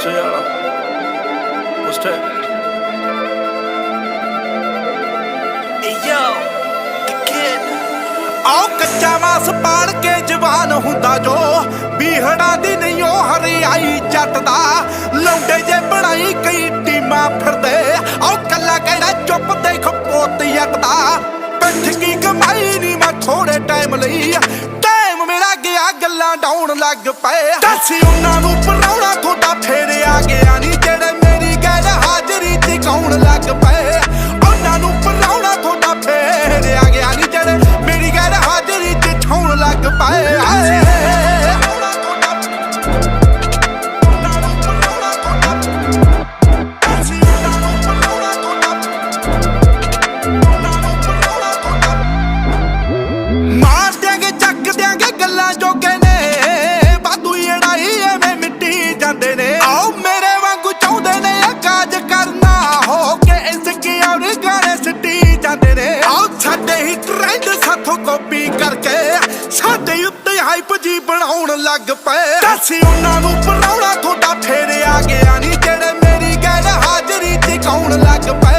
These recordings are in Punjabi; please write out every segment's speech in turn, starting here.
Sejala. What's that? Hey yo, the kid. आओ कच्चा मास पाड़ के जवान हुंदा जो बीहड़ा दी नहीं ओ हरियाई जटदा लौंडे जे बनाई कई टीमां फिरदे आओ कल्ला कहना चुप देख पोत यकदा पिठ की कमाई नहीं मैं थोड़े टाइम लई टाइम मेरा गया गल्लां डाउन लग पए दसी उन्हां नूं पराउणा थोड़ा फेर आ गया नी जेड़े मेरी गैर हाजरी च गाउण लग पए उन्हां नूं पराउणा थोड़ा फेर आ गया नी जेड़े मेरी गैर हाजरी च ठौण लग पए लग पे दसी उन्हां नूं पराउणा थोड़ा फेर आ गया नी जेड़े मेरी गैर हाजरी च गाउण लग पे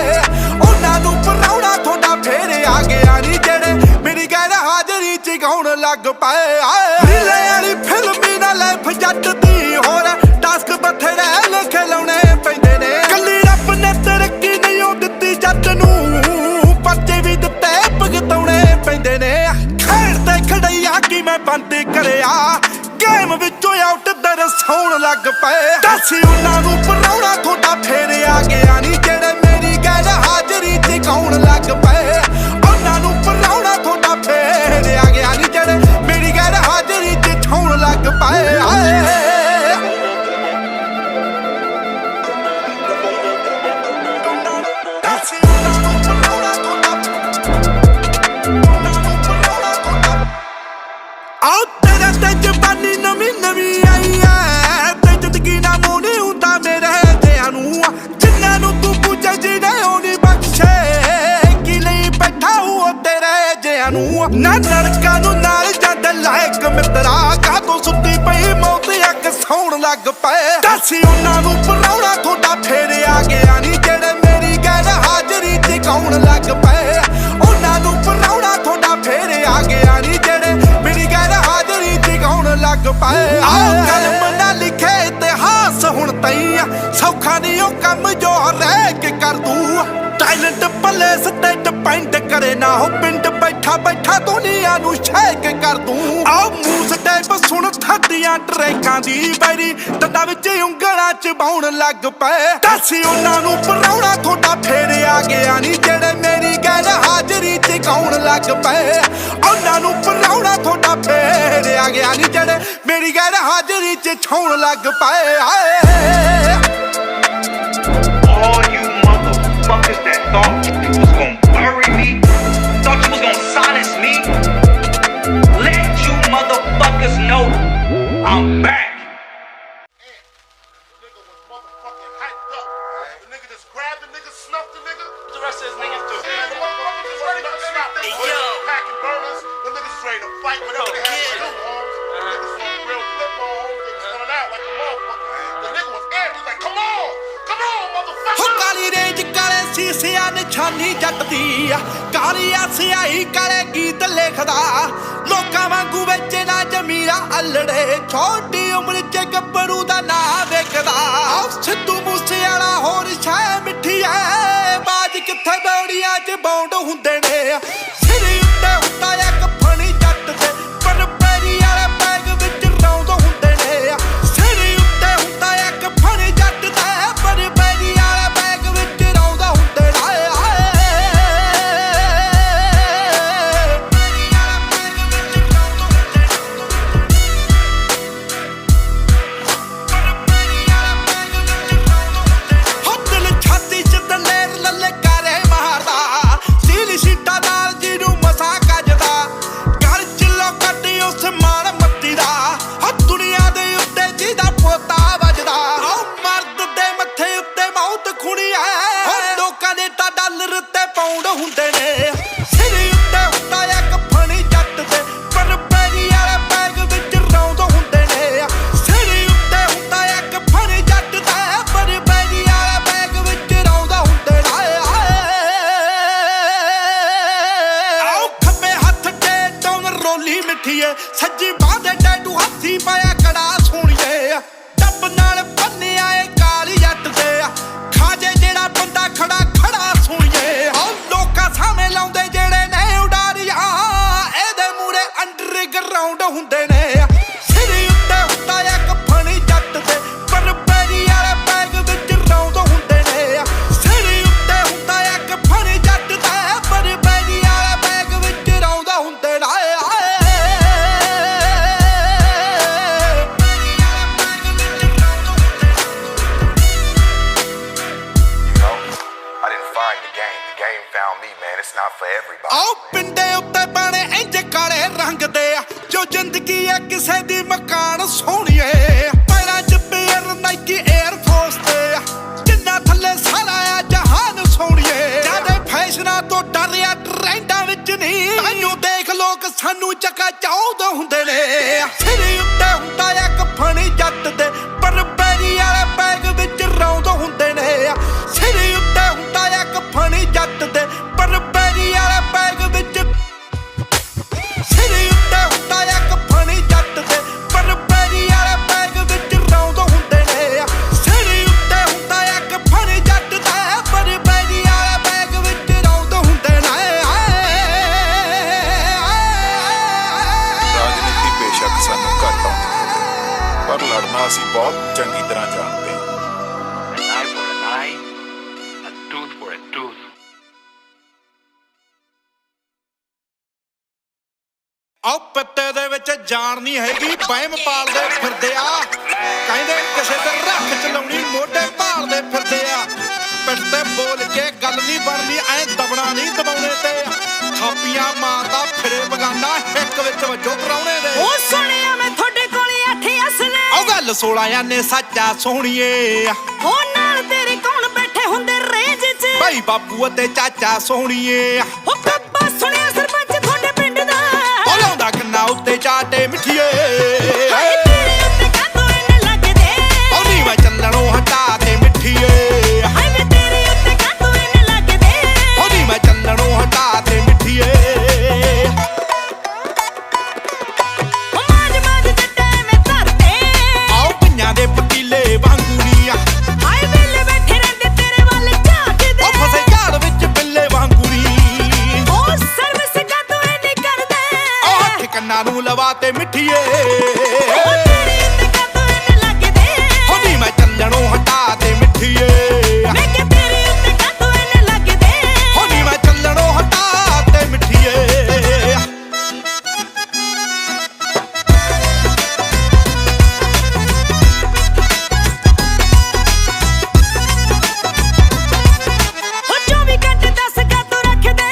उन्हां नूं पराउणा थोड़ा फेर आ गया नी जेड़े मेरी गैर हाजरी च गाउण लग पे रीले वाली फिल्मी ना लाइफ जट दी होर टास्क बथेरे लिखे लाउणे पैंदे ने कल्ली रब ने तरक्की नहीं ओ दित्ती जट नूं पर्चे भी दित्ते भुगताउणे पैंदे ने खेडदे खड़ैया की मैं बंद करिया गेम विचों आउट दरसाउण लग पए दसी उन्हां नूं पराउणा थोड़ा फेर आ गया नी जेड़े मेरी गैर हाजरी च गाउण लग पए उन्हां नूं पराउणा थोड़ा फेर आ गया नी जेड़े मेरी गैर हाजरी च ठौण लग पए ना नरका नूं नाल जद लायक मित्रा कातों सुत्ती पई मौत अग सौण लग पए दसी उन्हां नूं पराउणा थोड़ा फेर आ गया नी जेड़े मेरी गैर हाजरी च गाउण लग पए उन्हां नूं पराउणा थोड़ा फेर आ गया नी जेड़े मेरी गैर हाजरी च गाउण लग पए कलम ना लिखे इतिहास हुण तई सौखा नहीं ओ कम जो रह के कर दूं टाइलेंट पलेस ते डिपेंड करे ना हो पिंड बैठा बैठा दुनिया नूं शेक कर दूं आओ मूस टाइप सुन थड्डियां ट्रैकां दी बैरी दंदां विच उंगलां च बाउण लग पए दसी उन्हां नूं पराउणा थोड़ा फेर आ गया नी जेड़े मेरी गैर हाजरी च गाउण लग पए उन्हां नूं पराउणा थोड़ा फेर आ गया नी जेड़े मेरी गैर हाजरी च ठौण लग पए Fuckers that thought you was gonna bury me, thought you was gonna silence me. Let you motherfuckers know I'm back. The nigga was motherfucking hyped up. The nigga just grabbed the nigga, snuffed the nigga. What the rest of his niggas do? Yeah, the motherfuckers just ready to stop. Hey, yo. Packing burners. The niggas is ready to fight whatever they have to do, homes. The niggas on real flip mode, homes. They was coming out like a motherfucker. The nigga was amped. He was like, come on, motherfucker. Kali range काले सीसिया निशानी जट दी काली सियाही काले गीत लिखदा लोकां वांगू विच ना जमीरा अलड़े छोटी उम्र च गब्बरू दा नां विकदा सिद्धू मूसेवाला होर शै मिठी ऐ बाज किथे बौड़ियां च बौंड हुंदे ने सिरी उत्ते हुंदा इक फणी जट ते पर पैरी वाले बैग विच रौंद हुंदे ने सिरी उत्ते हुंदा इक फणी जट ते पर पैरी वाले बैग विच रौंद हुंदे ने हो दिल छाती च दलेर ललकारे मारदा सील सीटा नाल जी ਟਰੋਲੀ ਮਿੱਠੀਏ ਸੱਜੀ ਬਾਹ ਦੇ ਟੈਟੂ ਹੱਥੀ ਪਾਇਆ ਕੜਾ ਸੋਹਣੀਏ ਟੱਬ ਨਾਲ ਬੰਨਿਆ ਏ ਕਾਲੀ ਜੱਟ ਦੇ ਖਾਜੇ ਜਿਹੜਾ ਬੰਦਾ ਖੜਾ ਖੜਾ ਸੋਹਣੀਏ ਓ ਲੋਕਾਂ ਸਾਹਮਣੇ ਲਾਉਂਦੇ ਜਿਹੜੇ ਨੇ ਉਡਾਰੀਆਂ ਇਹਦੇ ਮੂਰੇ ਅੰਡਰਗਰਾਉਂਡ ਹੁੰਦੇ ਨੇ ਸਿਰ ਉੱਤੇ ਹੁੰਦਾ ਇੱਕ ਫਣੀ ਜੱਟ ਦੇ ਪਰ ਪੈਰੀ ਵਾਲੇ ਬੈਗ ਵਿੱਚ ਰੌਂਦ ਹੁੰਦੇ ਨੇ ਸਿਰ ਉੱਤੇ ਹੁੰਦਾ ਇੱਕ ਫਣੀ ਜੱਟ ਦੇ ਪਰ ਪੈਰੀ ਵਾਲੇ ਬੈਗ ਵਿੱਚ ਰੌਂਦ ਹੁੰਦੇ ਨੇ Found me, man. It's not for everybody. ਆਓ ਪਿੰਡੇ ਉੱਤੇ ਬਾਣੇ ਇੰਜ ਕਾਲੇ ਰੰਗ ਦੇ ਜੋ ਜ਼ਿੰਦਗੀ ਹੈ ਕਿਸੇ ਦੀ ਮਕਾਨ ਸੋਹਣੀਏ ਪੈਰਾਂ 'ਚ ਪੇਅਰ ਨਾਈਕੀ 에ਅਰ ਫੋਰਸ ਤੇ ਜਿੰਨਾ ਥੱਲੇ ਸਾਰਾ ਆ ਜਹਾਨ ਸੋਹਣੀਏ ਜਿਆਦੇ ਫੈਸ਼ਨਾਂ ਤੋਂ ਡਰਿਆ ਟ੍ਰੈਂਡਾਂ ਵਿੱਚ ਨਹੀਂ ਮੈਨੂੰ ਦੇਖ ਲੋਕ ਸਾਨੂੰ ਚੱਕਾ ਚਾਹੁੰਦ ਹੁੰਦੇ ਨੇ ਸਿਰ ਉੱਤੇ ਹੁੰਦਾ ਇੱਕ ਫਣੀ ਜੱਟ ਦੇ ਪਰ ਪੈਰੀ ਵਾਲੇ ਬੈਗ ਵਿੱਚ ਰੌਂਦ ਹੁੰਦੇ ਨੇ ਸਿਰ ਉੱਤੇ ਹੁੰਦਾ ਇੱਕ ਫਣੀ ਜੱਟ ਦੇ ਪਰ ਪੈਰੀ ਵਾਲੇ ਬੈਗ ਵਿੱਚ ਸਿਰ ਉੱਤੇ ਹੁੰਦਾ ਇੱਕ ਫਣੀ ਜੱਟ ਦੇ ਪਰ ਪੈਰੀ ਵਾਲੇ ਬੈਗ ਵਿੱਚ ਰੌਂਦ ਹੁੰਦੇ ਨੇ ਸਿਰ ਉੱਤੇ ਹੁੰਦਾ ਇੱਕ ਫਣੀ ਜੱਟ ਦੇ ਪਰ ਪੈਰੀ ਵਾਲੇ ਬੈਗ ਵਿੱਚ ਰੌਂਦ ਹੁੰਦੇ ਨੇ ਰਾਜਨੀਤੀ ਬੇਸ਼ੱਕ ਸਾਨੂੰ ਘੱਟ ਆਉਂਦੀ ਹੈ ਪਰ ਲੜਨਾ ਅਸੀਂ ਬਹੁਤ ਚੰਗੀ ਤਰ੍ਹਾਂ ਜਾਣਦੇ ਹਾਂ An eye for an eye, a tooth for a tooth. ਆਓ ਪੱਤੇ ਦੇ ਵਿੱਚ ਜਾਨ ਨਹੀਂ ਹੈਗੀ ਵਹਿਮ ਪਾਲਦੇ ਫਿਰਦੇ ਆ ਕਹਿੰਦੇ ਕਿਸੇ ਤੇ ਰੱਖ ਚਲਾਉਣੀ ਮੋਢੇ ਭਾਲਦੇ ਫਿਰਦੇ ਆ ਪਿੱਠ ਤੇ ਬੋਲ ਕੇ ਗੱਲ ਨਹੀਂ ਬਣਨੀ ਐ ਦਬਣਾ ਨਹੀਂ ਦਬਾਉਣੇ ਤੇ ਥਾਪੀਆਂ ਮਾਰਦਾ ਫਿਰੇ ਬਗਾਨਾ ਇੱਕ ਵਿੱਚ ਵੱਜੋ ਪਰਾਉਣੇ ਦੇ ਉਹ ਸੁਣਿਆ ਮੈਂ ਤੁਹਾਡੇ ਕੋਲੇ 8 ਅਸਲੇ ਉਹ ਗੱਲ 16 ਨੇ ਸੱਚਾ ਸੋਹਣੀਏ ਉਹ ਨਾਲ ਤੇਰੇ ਕੌਣ ਬੈਠੇ ਹੁੰਦੇ ਰੇਂਜ 'ਚ ਭਾਈ ਬਾਪੂ ਅਤੇ ਚਾਚਾ ਸੋਹਣੀਏ ਉਹ ਕੱਪਾ ਸੁਣਿਆ ਸਰਪੰਚ ਤੁਹਾਡੇ ਪਿੰਡ ਦਾ ਉਹ ਲਾਉਂਦਾ ਕੰਨਾਂ ਉੱਤੇ ਚਾਟੇ ਮਿੱਠੀਏ ਹਾਏ ਤੇਰੇ ਉੱਤੇ ਕਾਹਤੋਂ ਇੰਨੇ ਲੱਗਦੇ ਉਹ ਨੀ ਮੈਂ ਚੱਲਣੋਂ ਹਟਾ ਤੇ ਮਿੱਠੀਏ ਹਾਏ ਵੇ ਤੇਰੇ ਉੱਤੇ ਕਾਹਤੋਂ ਇੰਨੇ ਲੱਗਦੇ ਉਹ ਨੀ ਮੈਂ ਚੱਲਣੋਂ ਹਟਾ ਤੇ ਮਿੱਠੀਏ ਉਹ ਮਾਝ ਜੱਟੇ ਮੈਂ ਧਰਤੇ ਆਓ ਪੰਜਾਂ ਦੇ ਪਤੀਲੇ ਵਾਂਗੂ ਨੀ ਆ ਹਾਏ ਵੇਲੇ ਬੈਠੇ ਰਹਿੰਦੇ ਤੇਰੇ ਵੱਲ ਝਾਕਦੇ ਉਹ ਫਸੇ ਝਾੜ ਵਿੱਚ ਬਿੱਲੇ ਵਾਂਗੂ ਨੀ ਉਹ ਸਰਵਿਸ ਕਾਹਤੋਂ ਇੰਨੀ ਕਰਦੇ ਉਹ ਹੱਥ ਕੰਨਾਂ ਨੂੰ ਲਵਾ ਤੇ ਮਿੱਠੀਏ ਉਹ ਤੇਰੇ ਉੱਤੇ ਕਾਹਤੋਂ ਇੰਨੇ ਲੱਗਦੇ ਉਹ ਨੀ ਮੈਂ ਚੱਲਣੋਂ ਹਟਾ ਤੇ ਮਿੱਠੀਏ ਮੈਂ ਕਿ ਤੇਰੇ ਉੱਤੇ ਕਾਹਤੋਂ ਇੰਨੇ ਲੱਗਦੇ ਉਹ ਨੀ ਮੈਂ ਚੱਲਣੋਂ ਹਟਾ ਤੇ ਮਿੱਠੀਏ ਹੋ 24 ਘੰਟੇ ਦੱਸ ਕਾਹਤੋਂ ਰੱਖਦੇ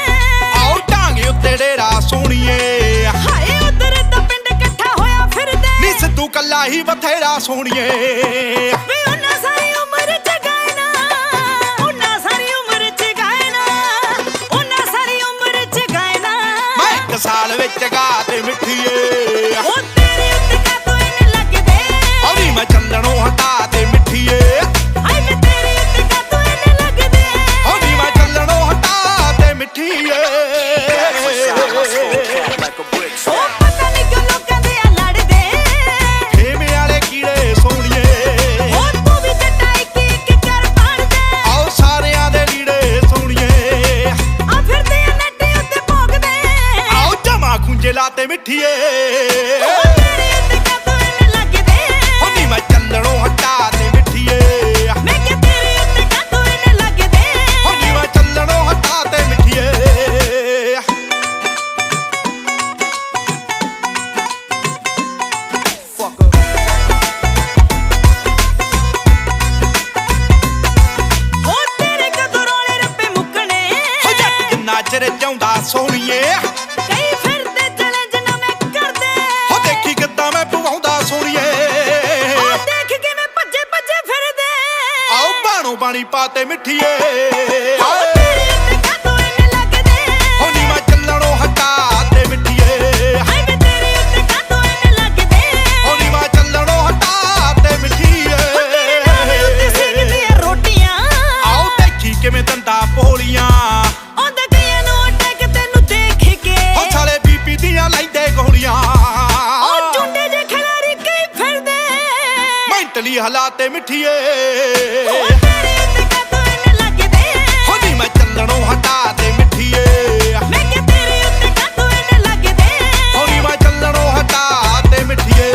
ਆਓ ਢਾਂਗੇ ਉੱਤੇ ਡੇਰਾ ਸੋਹਣੀਏ ਹਾਏ ਉਧਰ ਤਾਂ ਪਿੰਡ ਇਕੱਠਾ ਹੋਇਆ ਫਿਰਦੇ ਨੀ ਸਿੱਧੂ ਕੱਲਾ ਹੀ ਬਥੇਰਾ ਸੋਹਣੀਏ ਵੇ ਉਹਨਾਂ ਸਾਰੀ ਉਮਰ ਚ ਗਾਏ ਨਾ ਉਹਨਾਂ ਸਾਰੀ ਉਮਰ ਚ ਗਾਏ ਨਾ ਉਹਨਾਂ ਸਾਰੀ ਉਮਰ ਚ ਗਾਏ ਨਾ ਮੈਂ ਇੱਕ ਸਾਲ ਵਿੱਚ ਗਾ ਤੇ ਮਿੱਠੀਏ ਉਹ ਤੇਰੇ ਉੱਤੇ ਕਾਹਤੋਂ ਇੰਨੇ ਲੱਗਦੇ ਉਹ ਨੀ ਮੈਂ ਚੱਲਣੋਂ ਹਟਾ ਤੇ ਮਿੱਠੀਏ ਹਾਏ ਵੇ ਤੇਰੇ ਉੱਤੇ ਕਾਹਤੋਂ ਇੰਨੇ ਲੱਗਦੇ ਉਹ ਨੀ ਮੈਂ ਚੱਲਣੋਂ ਹਟਾ ਤੇ ਮਿੱਠੀਏ ਉਹ ਪਤਾ ਨਹੀਂ ਕਿਉਂ ਲੋਕਾਂ ਦੇ ਆ ਲੜਦੇ ਖੇਮੇ ਵਾਲੇ ਕੀੜੇ ਸੋਹਣੀਏ ਉਹ ਤੂੰ ਵੀ ਜੱਟਾ ਇੱਕ ਕਰ ਬਣਦੇ ਆਓ ਸਾਰਿਆਂ ਦੇ ਲੀੜੇ ਸੋਹਣੀਏ ਆ ਫਿਰਦੇ ਆ ਨੱਟੇ ਉੱਤੇ ਭੋਗਦੇ ਆਓ ਜਮਾ ਖੁੰਝੇ ਲਾ ਤੇ ਮਿੱਠੀਏ ਉਹ ਤੇਰੇ ਉੱਤੇ ਕਾਹਤੋਂ ਇੰਨੇ ਲੱਗਦੇ ਉਹ ਨੀ ਮੈਂ ਚੱਲਣੋਂ ਹਟਾ ਤੇ ਮਿੱਠੀਏ ਮੈਂ ਕਿ ਤੇਰੇ ਉੱਤੇ ਕਾਹਤੋਂ ਇੰਨੇ ਲੱਗਦੇ ਉਹ ਨੀ ਮੈਂ ਚੱਲਣੋਂ ਹਟਾ ਤੇ ਮਿੱਠੀਏ ਉਹ ਤੇਰੇ ਕਦੋਂ ਰੋਲੇ ਰੱਪੇ ਮੁੱਕਣੇ ਹੋ ਜੱਟ ਜਿੰਨਾ ਚਿਰ ਚਾਹੁੰਦਾ ਸੋਹਣੀਏ ਕਈ ਫਿਰਦੇ ਚੈਲੰਜ ਨਵੇਂ ਕਰਦੇ ਹੋ ਦੇਖੀ ਕਿੱਦਾਂ ਮੈਂ ਪਵਾਉਂਦਾ ਸੋਹਣੀਏ ਉਹ ਦੇਖ ਕੇ ਮੈਂ ਭੱਜੇ ਭੱਜੇ ਫਿਰਦੇ ਆਓ ਬਾਣੋ ਬਾਣੀ ਪਾ ਤੇ ਮਿੱਠੀਏ ਉਹ ਤੇਰੇ ਉੱਤੇ ਕਾਹਤੋਂ ਇੰਨੇ ਲੱਗਦੇ ਹੋ ਨੀ ਮੈਂ ਚੱਲਣੋਂ ਹਟਾ ਤੇ ਮਿੱਠੀਏ ਹਾਏ ਵੇ ਤੇਰੇ ਉੱਤੇ ਕਾਹਤੋਂ ਇੰਨੇ ਲੱਗਦੇ ਹੋ ਨੀ ਮੈਂ ਚੱਲਣੋਂ ਹਟਾ ਤੇ ਮਿੱਠੀਏ ਉਹ ਤੇਰੇ ਨਾਵੇਂ ਉੱਤੇ ਸਿੱਕਦੀਆਂ ਰੋਟੀਆਂ ਆਓ ਦੇਖੀ ਕਿਵੇਂ ਦੰਦਾ ਪੋਲੀਆਂ ਉਹਦਾ ਕਈਆਂ ਨੂੰ ਅਟੈਕ ਤੈਨੂੰ ਦੇਖ ਕੇ ਹੋ ਸਾਲੇ ਬੀਪੀ ਦੀਆਂ ਲੈਂਦੇ ਢਾਲੀ ਹਲਾਤੇ ਮਿੱਠੀਏ ਉਹ ਤੇਰੇ ਉੱਤੇ ਕਾਤੋਂ ਇੰਨੇ ਲੱਗਦੇ ਹੋ ਨੀ ਮੈਂ ਚੱਲਣੋਂ ਹਟਾ ਤੇ ਮਿੱਠੀਏ ਮੈਂ ਕਿ ਤੇਰੇ ਉੱਤੇ ਕਾਤੋਂ ਇੰਨੇ ਲੱਗਦੇ ਹੋ ਨੀ ਮੈਂ ਚੱਲਣੋਂ ਹਟਾ ਤੇ ਮਿੱਠੀਏ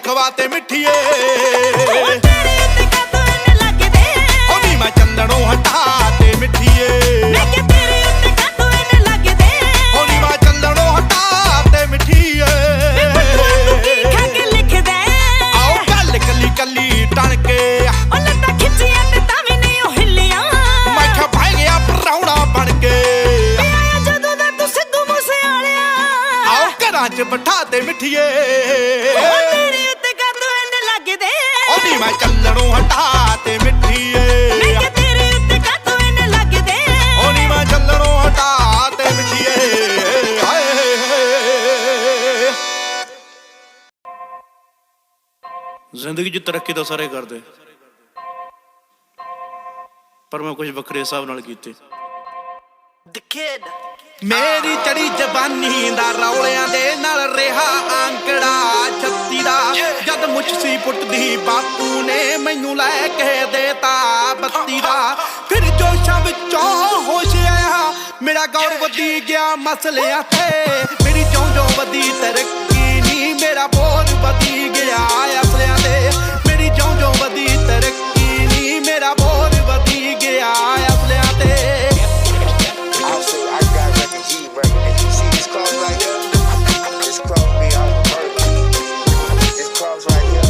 ਖਵਾਤੇ ਮਿੱਠੀਏ ਉਹ ਤੇਰੇ ਉੱਤੇ ਕਾਤੋਂ ਇੰਨੇ ਲੱਗਦੇ ਹੋ ਨੀ ਮੈਂ ਚੱਲਣੋਂ ਹਟਾ ਤੇ ਮਿੱਠੀਏ ਮੈਂ ਕਿ ਤੇਰੇ ਉੱਤੇ ਕਾਤੋਂ ਇੰਨੇ ਲੱਗਦੇ ਹੋ ਨੀ ਮੈਂ ਚੱਲਣੋਂ ਹਟਾ ਤੇ ਮਿੱਠੀਏ ਤੂੰ ਕੀ ਖਾ ਕੇ ਲਿਖਦਾ ਆਓ ਗੱਲ ਕੱਲੀ ਕੱਲੀ ਟਣ ਕੇ ਉਹ ਲੱਤਾਂ ਖਿੱਚੀਆਂ ਤੇ ਤਾਂ ਵੀ ਨਹੀਂ ਉਹ ਹਿੱਲੀਆਂ ਮੈਂ ਕਿਹਾ ਭਾਈ ਗਿਆ ਪਰਾਉਣਾ ਬਣ ਕੇ ਮੈਂ ਆਇਆ ਜਦੋਂ ਦਾ ਤੂੰ ਸਿੱਧੂ ਮੂਸੇ ਵਾਲਿਆ ਆਓ ਘਰਾਂ 'ਚ ਬਿਠਾ ਤੇ ਮਿੱਠੀਏ ਉਹ ਤੇਰੇ ਉੱਤੇ ਕਾਤੋਂ ਇੰਨੇ ਲੱਗਦੇ ਉਹ ਨੀ ਮੈਂ ਚੱਲਣੋਂ ਹਟਾ ਤੇ ਮਿੱਠੀਏ ਮੈਂ ਕਿ ਤੇਰੇ ਉੱਤੇ ਕਾਤੋਂ ਇੰਨੇ ਲੱਗਦੇ ਉਹ ਨੀ ਮੈਂ ਚੱਲਣੋਂ ਹਟਾ ਤੇ ਮਿੱਠੀਏ ਜ਼ਿੰਦਗੀ 'ਚ ਤਰੱਕੀ ਤਾਂ ਸਾਰੇ ਕਰਦੇ ਪਰ ਮੈਂ ਕੁਝ ਵੱਖਰੇ ਹਿਸਾਬ ਨਾਲ ਕੀਤੇ ਮੇਰੀ ਚੜੀ ਜਵਾਨੀ ਦਾ ਰੌਲਿਆਂ ਦੇ ਨਾਲ ਰਿਹਾ ਆਂਕੜਾ 36 ਦਾ ਜਦ ਮੁੱਛ ਸੀ ਪੁੱਟਦੀ ਬਾਪੂ ਨੇ ਮੈਨੂੰ ਲੈ ਕੇ ਦੇਤਾ 32 ਦਾ ਫਿਰ ਜੋਸ਼ਾਂ ਵਿੱਚੋਂ ਹੋਸ਼ ਆਇਆ ਮੇਰਾ ਗੌਰ ਵਧੀ ਗਿਆ ਮਸਲਿਆਂ ਤੇ ਮੇਰੀ ਜਿਉਂ ਵਧੀ ਤਰੱਕੀ ਨੀ ਮੇਰਾ ਬੋਝ ਵਧੀ ਗਿਆ ਅਸਲਿਆਂ ਤੇ ਮੇਰੀ ਜਿਉਂ ਵਧੀ ਤਰੱਕੀ ਨੀ ਮੇਰਾ ਬੋਝ ਵਧੀ ਗਿਆ ਅਸਲਿਆਂ ਤੇ I got record G record. You see this cross right here? This cross me off birth. This cross right here,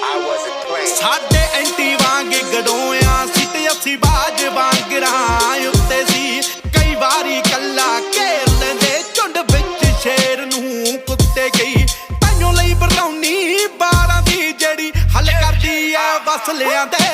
I wasn't playing. ਸਾਡੇ ਐਂਟੀ ਵਾਂਗ ਗਡੋਆਂ ਸੀ ਤੇ ਅਸੀਂ ਬਾਜ ਵਾਂਗਰਾਂ ਉੱਤੇ ਸੀ ਕਈ ਵਾਰੀ ਕੱਲਾ ਘੇਰ ਲੈਂਦੇ ਝੁੰਡ ਵਿੱਚ ਸ਼ੇਰ ਨੂੰ ਕੁੱਤੇ ਗਈ ਤਾਈਓ ਲਈ ਬਰਾਉਨੀ 12 ਦੀ ਜਿਹੜੀ ਹੱਲ ਕਰਦੀ ਆ ਵਸਲਿਆਂ ਦੇ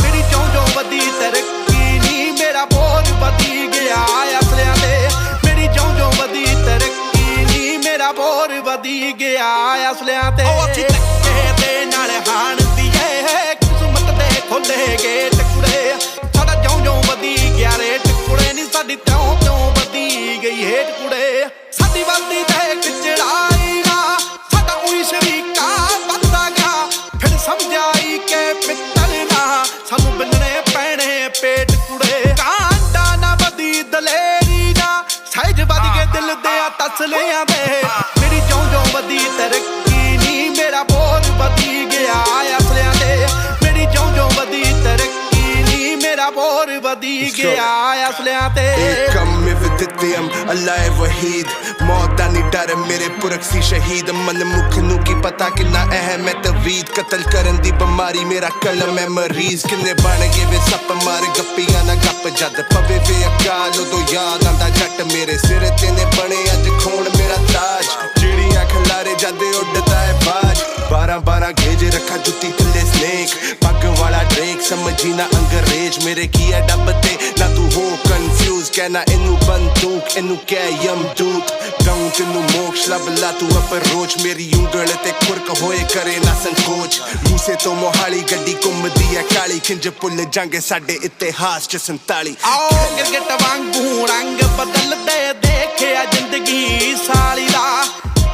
ਮੇਰੀ ਜਿਉਂ ਵਧੀ ਤਰੱਕੀ ਨੀ ਮੇਰਾ ਬੋਝ ਵਧੀ ਗਿਆ ਅਸਲਿਆਂ ਦੇ ਮੇਰੀ ਜਿਉਂ ਵਧੀ ਤਰੱਕੀ ਨੀ ਮੇਰਾ ਬੋਝ ਵਧੀ ਗਿਆ ਅਸਲਿਆਂ ਤੇ ਉਹ ਅਸੀਂ ਧੱਕੇ ਦੇ ਨਾਲ ਹਾਣਦੀ ਏ ਕਿਸਮਤ ਦੇ ਖੋਲੇ ਗੇਟ ਕੁੜੇ ਸਾਡਾ ਜਿਉਂ ਵਧੀ ਗਿਆ ਰੇਟ ਕੁੜੇ ਨੀ ਸਾਡੀ ਤਿਉਂ ਵਧੀ ਗਈ ਹੇਠ ਕੁੜੇ ਸਾਡੀ ਵੱਧਦੀ ਤੇ ਚੜਾਈ ਨਾ ਸਾਡਾ ਉਹੀ ਸ਼ਰੀਕਾ ਵੱਧਦਾ ਗਿਆ ਫਿਰ ਸਮਝਾਈ ਕਿ ਪਿੱਤਲ ਨਾ ਸਾਨੂੰ ਬੰਨਣੇ ਪੈਣੇ ਪੇਟ ਕੁੜੇ ਕਾਂਟਾ ਨਾ ਵਧੀ ਦਲੇਰੀ ਨਾ ਸਹਿਜ ਵੱਧ ਕੇ ਦਿਲ ਦੇ ਤਸਲਿਆਂ ਦੇ ਮੇਰੀ ਜਿਉਂ ਵਧੀ ਤਰੱਕੀ ਨੀ ਮੇਰਾ ਬੋਝ ਵਧੀ ਗਿਆ ਅਸਲਿਆਂ ਦੇ ਮੇਰੀ ਜਿਉਂ ਵਧੀ ਤਰੱਕੀ ਨੀ ਮੇਰਾ ਬੋਝ ਵਧੀ ਗਿਆ ਅਸਲਿਆਂ ਤੇ ਕਮ ਵਿਦਿਤਿਅਮ ਅੱਲਾਹ ਵਹੀਦ ਮੌਤ ਦਾ ਨਹੀਂ ਡਰ ਮੇਰੇ ਪੁਰਖ ਸੀ ਸ਼ਹੀਦ ਮਨ ਮੁਖ ਨੂੰ ਕੀ ਪਤਾ ਕਿੰਨਾ ਅਹਿਮ ਹੈ ਤਵੀਦ ਕਤਲ ਕਰਨ ਦੀ ਬਿਮਾਰੀ ਮੇਰਾ ਕਲਮ ਹੈ ਮਰੀਜ਼ ਕਿੰਨੇ ਬਣ ਗਏ ਵੇ ਸੱਪ ਮਾਰ ਗੱਪੀਆਂ ਨਾ ਗੱਪ ਜਦ ਪਵੇ ਵੇ ਅਕਾਲ ਉਦੋਂ ਯਾਦ ਆਂਦਾ ਜੱਟ ਮੇਰੇ ਸਿਰ ਤੇ ਨੇ ਬਣੇ ਅੱਜ ਖੋਣ ਮੇਰਾ ਤਾਜ ਜਿਹੜੀਆਂ ਖਲਾਰੇ ਜਦ ਉੱਡਦਾ ਹੈ ਬਾਜ 12 ਗੇਜ ਰੱਖਾ ਜੁੱਤੀ ਥੱਲੇ ਸਨੇਕ ਪੱਗ ਵਾਲਾ ਡਰੇਕ ਸਮਝੀ ਨਾ ਅੰਗਰੇਜ਼ ਮੇਰੇ ਕੀ ਹੈ ਡੱਬ ਤੇ ਨਾ ਤੂੰ ਹੋ ਕਨਫਿਊਜ਼ ਕਹਿਣਾ ਇਹਨੂੰ ਬੰਦੂਕ ਇਹਨੂੰ ਕਹਿ ਯਮਦੂਤ ਦਊਂ ਤੈਨੂੰ ਮੋਕਸ਼ ਲੱਭ ਲਾ ਤੂੰ ਅਪਰੋਚ ਮੇਰੀ ਉਂਗਲ ਤੇ ਖੁਰਕ ਹੋਏ ਕਰੇ ਨਾ ਸੰਕੋਚ ਮੂਸੇ ਤੋਂ ਮੋਹਾਲੀ ਗੱਡੀ ਘੁੰਮਦੀ ਹੈ ਕਾਲੀ ਖਿੰਜ ਭੁੱਲ ਜਾਂਗੇ ਸਾਡੇ ਇਤਿਹਾਸ ਚ 47 ਆਓ ਗਿਰਗਟ ਵਾਂਗੂ ਰੰਗ ਬਦਲਦੇ ਦੇਖਿਆ ਜ਼ਿੰਦਗੀ ਸਾਲੀ ਦਾ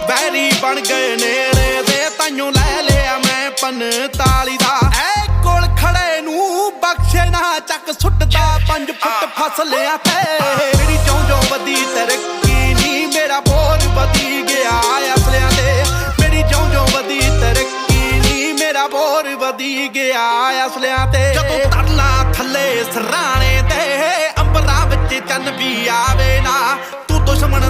ਬੈਰੀ ਬਣ ਗਏ ਨੇੜੇ ਦੇ ਤਾਈਓ ਲੈ ਲਿਆ ਮੈਂ 45 ਦਾ ਐ ਕੋਲ ਖੜੇ ਨੂੰ ਬਖਸ਼ੇ ਨਾ ਚੱਕ ਸੁੱਟਦਾ 5 ਫੁੱਟ ਫਸਲਿਆਂ ਤੇ ਮੇਰੀ ਜਿਉਂ ਵਧੀ ਤਰੱਕੀ ਨੀ ਮੇਰਾ ਬੋਝ ਵਧੀ ਗਿਆ ਅਸਲਿਆਂ ਦੇ ਮੇਰੀ ਜਿਉਂ ਵਧੀ ਤਰੱਕੀ ਨੀ ਮੇਰਾ ਬੋਝ ਵਧੀ ਗਿਆ ਅਸਲਿਆਂ ਤੇ ਜਦੋਂ ਤਰਲਾ ਥੱਲੇ ਸਰਾਣੇ ਤੇ ਅੰਬਰਾਂ ਵਿੱਚ ਚੰਨ ਵੀ ਆਵੇ ਨਾ ਤੂੰ ਦੁਸ਼ਮਣ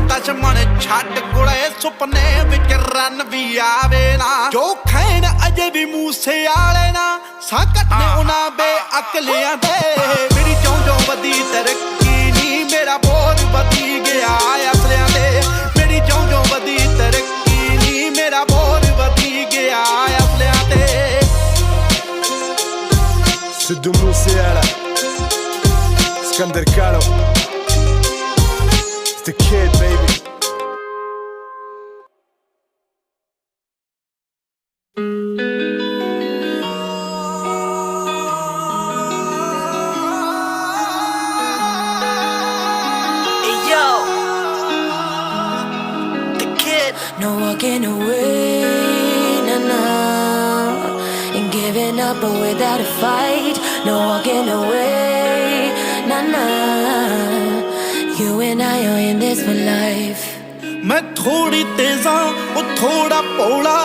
ਛੱਡ ਕੁੜੇ ਸੁਪਨੇ ਵਿੱਚ ਰਨ ਵੀ ਆਵੇ ਨਾ ਜੋ ਖੈਨ ਅਜੇ ਵੀ ਮੂਸੇ ਵਾਲੇ ਨਾ ਸਾਕਟ ਨੇ ਉਹਨਾਂ ਬੇਅਕਲਿਆਂ ਦੇ ਮੇਰੀ ਜਿਉਂ ਵਧੀ ਤਰੱਕੀ ਨੀ ਮੇਰਾ ਬੋਝ ਵਧੀ ਗਿਆ ਅਸਲਿਆਂ ਦੇ ਮੇਰੀ ਜਿਉਂ ਵਧੀ ਤਰੱਕੀ ਨੀ ਮੇਰਾ ਬੋਝ ਵਧੀ ਗਿਆ ਅਸਲਿਆਂ ਤੇ ਸਿੱਧੂ ਮੂਸੇ ਵਾਲਾ Sikandar Kalo. It's the kid, baby. No walking away, nah, nah. And giving up but without a fight. No walking away, nah, nah. You and I are in this for life. मैं थोड़ी तेजा वो थोड़ा पौला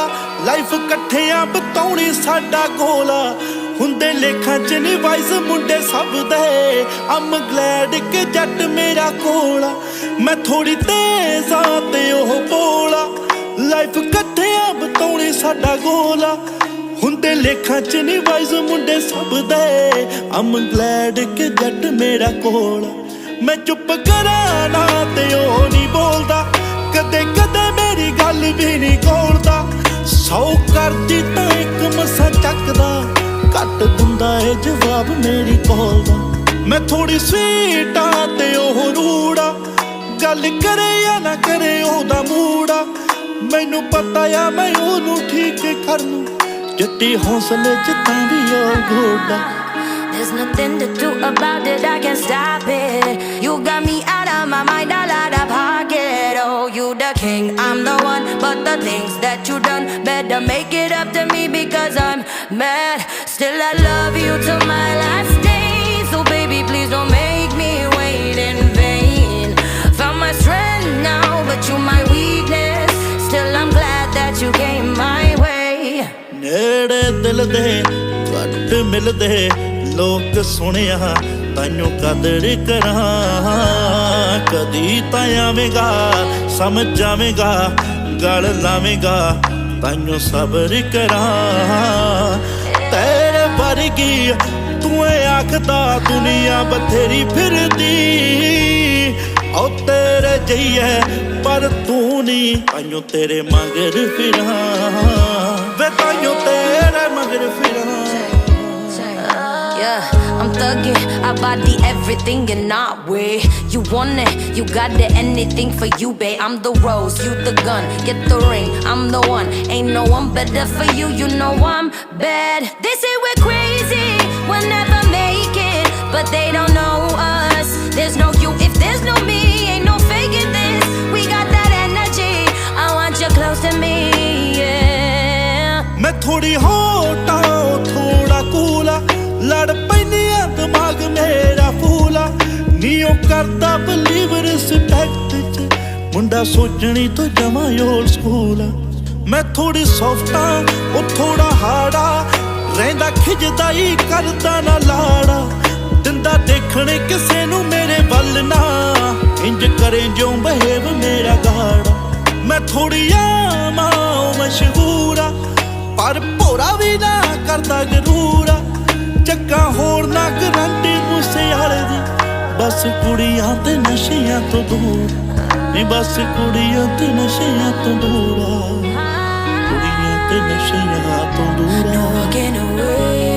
लाइफ इकट्ठियां बतौनी साडा गोला हुंदे लेखां च नी वाइस मुंडे सब दे I'm glad कि जट मेरा कोला मैं थोड़ी तेजा ते ओह बोला लाइफ इकट्ठियां बतौनी साडा गोला हुंदे लेखां च नी वाइस मुंडे सब दे I'm glad कि जट मेरा कोला मैं चुप करा ना ते ओह नी बोलदा कदे कदे मेरी गल भी नहीं खोलदा 100 करदी तां इक मसा चकदा घट दिंदा है जवाब मेरी कॉल दा मैं थोड़ी स्वीट आ ते ओह रूड़ा गल करे या ना करे ओहदा मूड़ा मैनू पता आ मैं ओनू ठीक कर लूं जट्टी हौसले च तां भी ओ घोड़ा There's nothing to do about it, I can't stop it. You got me out of my mind, all out of pocket. Oh, you the king, I'm the one. But the things that you done, better make it up to me because I'm mad. Still I love you till my last day. So baby, please don't make me wait in vain. Found my strength now, but you my weakness. Still I'm glad that you came my way. नेड़े दिल दे घट मिलदे लोक सुनिया ताइयों कदर करा कदी तां आवेगा समझ जावेगा गल लावेगा ताइयों सबर करा तेरे वर्गी तू आखदा दुनिया बथेरी फिरदी ओ तेरे जइए पर तू नहीं ताइयों तेरे मगर फिरा वे ताइयों तेरे मगर फिरा Yeah, I'm thugging, I body everything in our way. You want it, you got it, anything for you, babe. I'm the rose, you the gun, get the ring, I'm the one. Ain't no one better for you, you know I'm bad. They say we're crazy, we'll never make it, but they don't know us. There's no you if there's no me, ain't no faking this. We got that energy, I want you close to me, yeah. मैं थोड़ी होटा थोड़ा कूला लड़ पैनिया दिमाग मेरा फूला नीओ करदा बिलीव रिस्पेक्ट च मुंडा सोचनी तो जमा ओल्ड स्कूल मैं थोड़ी सॉफ्टा ओ थोड़ा हाड़ा रहंदा खिजदा ही करदा ना लाड़ा दिंदा देखने किसे नू मेरे वल ना इंज करे जो बहेव मेरा गाड़ा मैं थोड़ी आमा मशहूरा पर भोरा भी ना करदा गरूरा ਚੱਕਾ ਹੋਰ ਨਾ ਗਰੰਟੀ ਮੂਸੇ ਵਾਲੇ ਦੀ ਬਸ ਕੁੜੀਆਂ ਤੇ ਨਸ਼ਿਆਂ ਤੋਂ ਦੂਰ ਨਹੀਂ ਬਸ ਕੁੜੀਆਂ ਤੇ ਨਸ਼ਿਆਂ ਤੋਂ ਦੂਰ ਕੁੜੀਆਂ ਤੇ ਨਸ਼ਿਆਂ ਤੋਂ ਦੂਰ No walking away,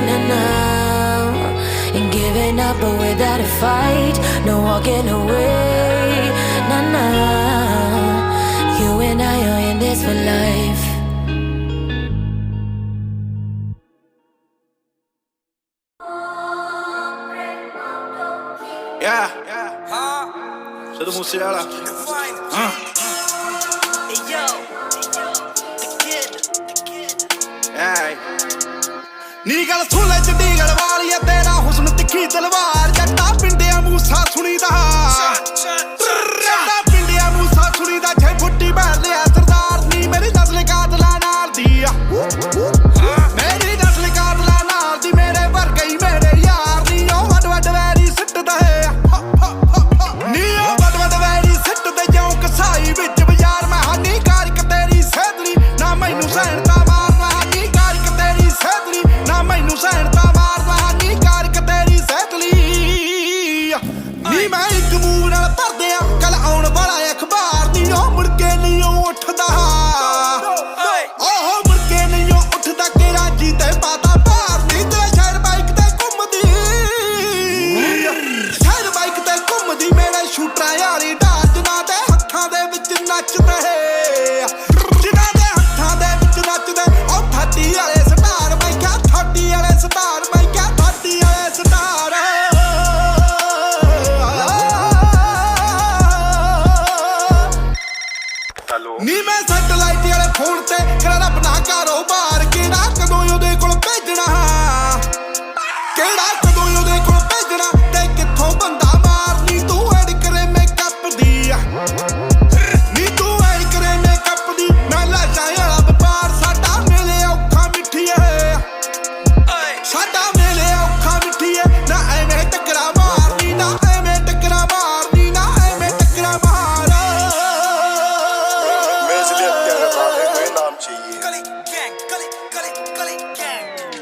nah, nah. And giving up but without a fight. No walking away, nah, nah. You and I are in this for life. Sido Musiala. ਨੀ ਗੱਲ ਸੁਣ ਲੈ ਚੰਡੀਗੜ੍ਹ ਵਾਲੀਆ ਤੇਰਾ ਹੁਸਨ ਤਿੱਖੀ ਤਲਵਾਰ ਜੱਟਾ ਪਿੰਡਿਆ ਮੂਸਾ ਸੁਣੀਦਾ ਜੱਟਾ ਪਿੰਡਿਆ ਮੂਸਾ ਸੁਣੀਦਾ ਜੇ ਫੁੱਟੀ ਬੈਠ ਲਿਆ ਸਰਦਾਰ ਨੀ ਮੇਰੀ ਨਸਲ ਕਾਤਲਾਂ ਨਾਲ ਦੀ ਆ ਮੇਰੀ ਨਸਲ ਕਾਤਲਾਂ ਨਾਲ ਦੀ ਮੇਰੇ ਵਰਗਾ ਹੀ ਮੇਰੇ ਯਾਰ ਨੀ ਉਹ ਵੱਡ ਵੱਡ ਵੈਰੀ ਸਿੱਟਦਾ ਨੀ ਉਹ ਵੱਡ ਵੱਡ ਵੈਰੀ ਸਿੱਟਦੇ ਜਿਉਂ ਕਸਾਈ ਵਿੱਚ ਬਾਜ਼ਾਰ ਮੈਂ ਹਾਨੀ ਕਾਰਿਕ ਤੇਰੀ ਸੇਧਰੀ ਨਾ ਮੈਨੂੰ ਸਹਿਣਤਾ ਮਾਰਨਾ ਹਾਨੀ ਕਾਰਿਕ ਤੇਰੀ ਸੇਧਰੀ ਨਾ ਮੈਨੂੰ ਸਹਿਣਤਾ ਮਾਰਨਾ ਹਾਨੀ ਕਾਰਿਕ ਤੇਰੀ ਸੇਧਲੀ ਨੀ ਮੈਂ ਇੱਕ ਮੂੰਹ ਨਾਲ ਭਰਦਿਆਂ ਕਲ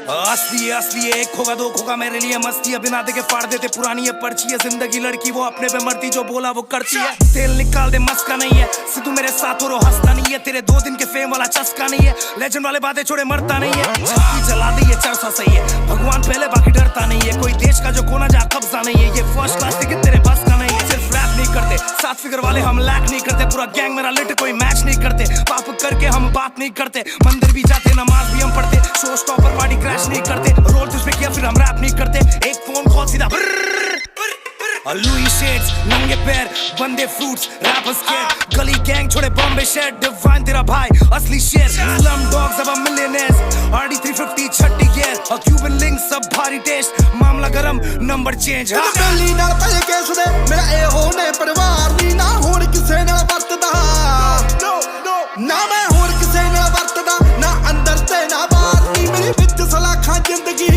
असली है एक होगा दो होगा मेरे लिए मस्ती है बिना देखे फाड़ देते पुरानी है पर्ची है जिंदगी लड़की वो अपने पे मरती जो बोला वो करती है तेल निकाल दे मस्का नहीं है सिद्धू मेरे साथ और हंसता नहीं है तेरे 2 दिन के फेम वाला चस्का नहीं है लेजेंड वाले बातें छोड़े मरता नहीं है छाती जला दी ये चरसा सही है भगवान पहले बाकी डरता नहीं है कोई देश का जो कोना जा कब्जा नहीं है ये फर्स्ट क्लास टिकट तेरे बस का नहीं है सिर्फ रैप नहीं करते 7 फिगर वाले हम लैक नहीं करते पूरा गैंग मेरा लिट कोई मैच नहीं करते पाप करके हम बात नहीं करते मंदिर भी जाते नमाज भी हम पढ़ते शो स्टॉपर पार्टी क्रैश नहीं करते रोल तुझ पे किया फिर हम रैप नहीं करते एक फोन कॉल सीधा लुई शेड्स नंगे पैर बंदे फ्रूट्स रैपर स्केट गली गैंग छोड़े बॉम्बे शेड डिवाइन तेरा भाई असली शेर स्लम डॉग्स अब मिलियनेयर्स आरडी 350 छट्टी गियर और क्यूबन लिंक सब भारी टेस्ट मामला गरम नंबर चेंज बेली नाल पए केस दे मेरा ए होने परिवार दी ना होण किसे नाल वरतदा ना मैं होण किसे नाल वरतदा ना अंदर ते ना बाहर दी मेरी विच सलाखां जिंदगी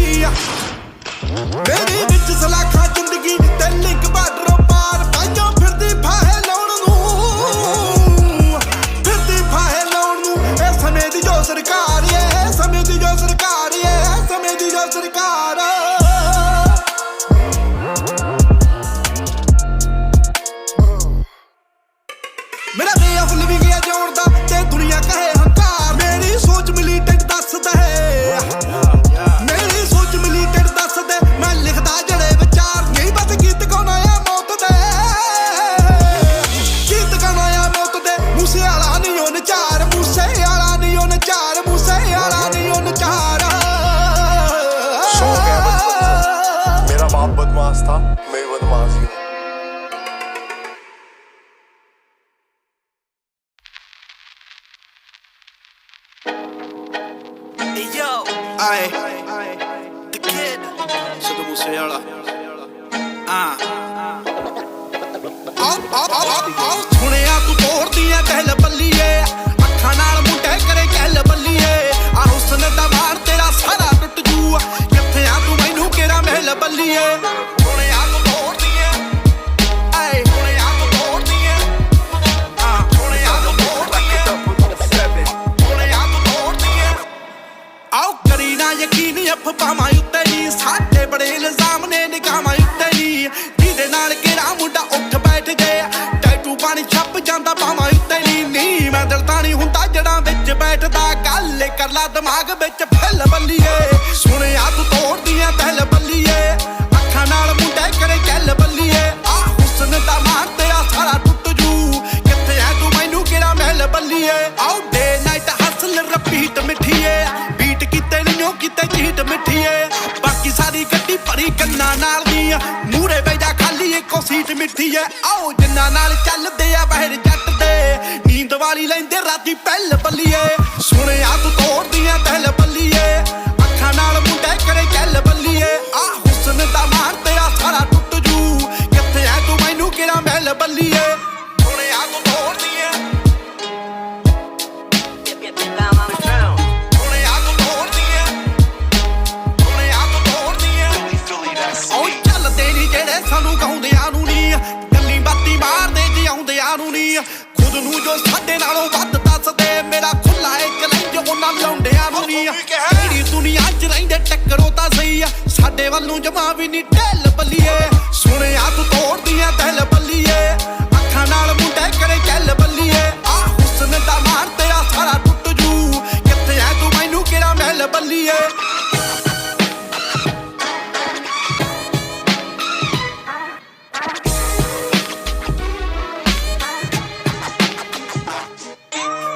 मेरी विच सलाखां जिंदगी ते लिंक बार्डरों पार पाइयों फिरदी फाहे लाउण नूं फिरदी फाहे लाउण नूं ए समय दी जो सरकार ए समय दी जो सरकार ए समय दी जो सरकार मेरा वे ऑफ लिविंग है जोड़दा ते दुनिया कहे हंकार मेरी सोच मिली टेक दसदा है मेरी सोच मिली टेक दसदा मैं लिखदा जड़े विचार नहीं बस गीत गाना आ मौत दे गीत गाना आ मौत दे मूसे वाला नहीं ओ नचार मूसे वाला नहीं ओ नचार मूसे वाला नहीं ओ नचार सो गया बचपन मेरा बाप बदमाश था मैं भी बदमाश हूँ Aye, the kid, Sidhu Moosewala. ਆਓ ਸੁਣਿਆ ਤੂੰ ਤੋੜਦੀਆਂ ਕਹਿਲ ਬੱਲੀਏ ਅੱਖਾਂ ਨਾਲ ਮੁੰਡੇ ਕਰੇ ਕਹਿਲ ਬੱਲੀਏ ਆ ਹੁਸਨ ਦਾ ਮਾਰ ਤੇਰਾ ਸਾਰਾ ਟੁੱਟ ਜੂ ਕਿੱਥੇ ਆ ਤੂੰ ਮੈਨੂੰ ਕਿਹੜਾ ਮਹਿਲ ਬੱਲੀਏ ਸੁਣਿਆ ਤੂੰ ਤੋੜਦੀਆਂ ਆਏ ਸੁਣਿਆ ਤੂੰ ਤੋੜਦੀਆਂ ਸੁਣਿਆ ਤੂੰ ਤੋੜਦੀਆਂ ਸੁਣਿਆ ਤੂੰ ਤੋੜਦੀਆਂ ਆਓ ਕਰੀ ਨਾ ਯਕੀਨ ਅਫਵਾਹਾਂ ਉੱਤੇ ਨਹੀਂ ਸਾਡੇ ਬੜੇ ਇਲਜ਼ਾਮ ਨੇ ਨਿਗਾਹਾਂ ਉੱਤੇ ਨਹੀਂ ਜਿਹਦੇ ਨਾਲ ਕਿਹੜਾ ਮੁੰਡਾ ਉੱਠ ਬੈਠ ਜੇ ਟੈਟੂ ਪਾਣੀ ਛੱਪ ਜਾਂਦਾ ਬਾਹਾਂ ਉੱਤੇ ਨਹੀਂ ਮੈਂ ਦਿਲ ਤਾਂ ਨਹੀਂ ਹੁੰਦਾ ਜੜਾਂ ਵਿੱਚ ਬੈਠਦਾ ਗੱਲ ਕਰ ਲਾ ਦਿਮਾਗ ਵਿੱਚ ਫੈਲ ਬੱਲੀਏ ਸੁਣਿਆ ਤੂੰ ਤੋੜਦੀਆਂ ਦਿਲ ਬੱਲੀਏ ਅੱਖਾਂ ਨਾਲ ਮੁੰਡੇ ਕਰੇ ਗੱਲ ਬੱਲੀਏ ਆ ਹੁਸਨ ਦਾ ਮਾਰ ਤੇਰਾ ਸਾਰਾ ਟੁੱਟ ਜੂ ਕਿੱਥੇ ਐ ਤੂੰ ਮੈਨੂੰ ਕਿਹੜਾ ਮਹਿਲ ਬੱਲੀਏ ਆਓ ਡੇ ਨਾਈਟ ਹਸਲ ਰਿਪੀਟ ਮਿੱਠੀਏ ਬੀਟ ਕਿਤੇ ਨਹੀਂ ਕਿਤੇ ਚੀਟ ਮਿੱਠੀਏ ਬਾਕੀ ਸਾਰੀ ਗੱਡੀ ਭਰੀ ਕੰਨਾਂ ਨਾਲ ਦੀ ਮੂਹਰੇ ਬੈਠਾ ਖਾਲੀ ਇੱਕੋ ਸੀਟ ਮਿੱਠੀਏ ਆਓ ਜਿੰਨਾਂ ਨਾਲ ਚੱਲਦੇ ਆ ਬਹਿਰ ਜੱਟ ਦੇ ਨੀਂਦ ਵਾਲੀ ਲੈਂਦੇ ਰਾਤੀ ਪਹਿਲ ਬੱਲੀਏ ਸੁਣਿਆ ਤੂੰ ਤੋੜਦੀਆਂ ਦਿਲ ਬੱਲੀਏ ਅੱਖਾਂ ਨਾਲ ਮੁੰਡੇ ਕਰੇ ਗੱਲ ਬੱਲੀਏ ਆ ਹੁਸਨ ਦਾ ਮਾਰ ਤੇਰਾ ਸਾਰਾ ਟੁੱਟ ਜੂ ਕਿੱਥੇ ਐ ਤੂੰ ਮੈਨੂੰ ਕਿਹੜਾ ਮਹਿਲ ਬੱਲੀਏ ਸੁਣਿਆ ਤੂੰ ਤੋੜਦੀਆਂ ਸਾਨੂੰ ਗਾਉਂਦਿਆਂ ਨੂੰ ਨਹੀਂ ਗੱਲੀ ਬਾਤੀ ਮਾਰਦੇ ਜਿਉਂਦਿਆਂ ਨੂੰ ਨਹੀਂ ਖੁਦ ਨੂੰ ਜੋ ਸਾਡੇ ਨਾਲੋਂ ਵੱਧ ਦੱਸਦੇ ਮੇਰਾ ਖੁੱਲਾ ਇੱਕ ਲੈਂਜ ਉਹਨਾਂ ਲਾਉਂਦਿਆਂ ਨੂੰ ਨਹੀਂ ਕਿਹੜੀ ਦੁਨੀਆ 'ਚ ਰਹਿੰਦੇ ਟੱਕਰੋ ਤਾਂ ਸਹੀ ਆ ਸਾਡੇ ਵੱਲੋਂ ਜਮਾ ਵੀ ਨਹੀਂ ਢਿੱਲ ਬੱਲੀਏ ਸੁਣਿਆ ਤੂੰ ਤੋੜਦੀਆਂ ਦਿਲ ਬੱਲੀਏ ਅੱਖਾਂ ਨਾਲ ਮੁੰਡੇ ਕਰੇ ਗੱਲ ਬੱਲੀਏ ਆ ਹੁਸਨ ਦਾ ਮਾਰ ਤੇਰਾ ਸਾਰਾ ਟੁੱਟ ਜੂ ਕਿੱਥੇ ਐ ਤੂੰ ਮੈਨੂੰ ਕਿਹੜਾ ਮਹਿਲ ਬੱਲੀਏ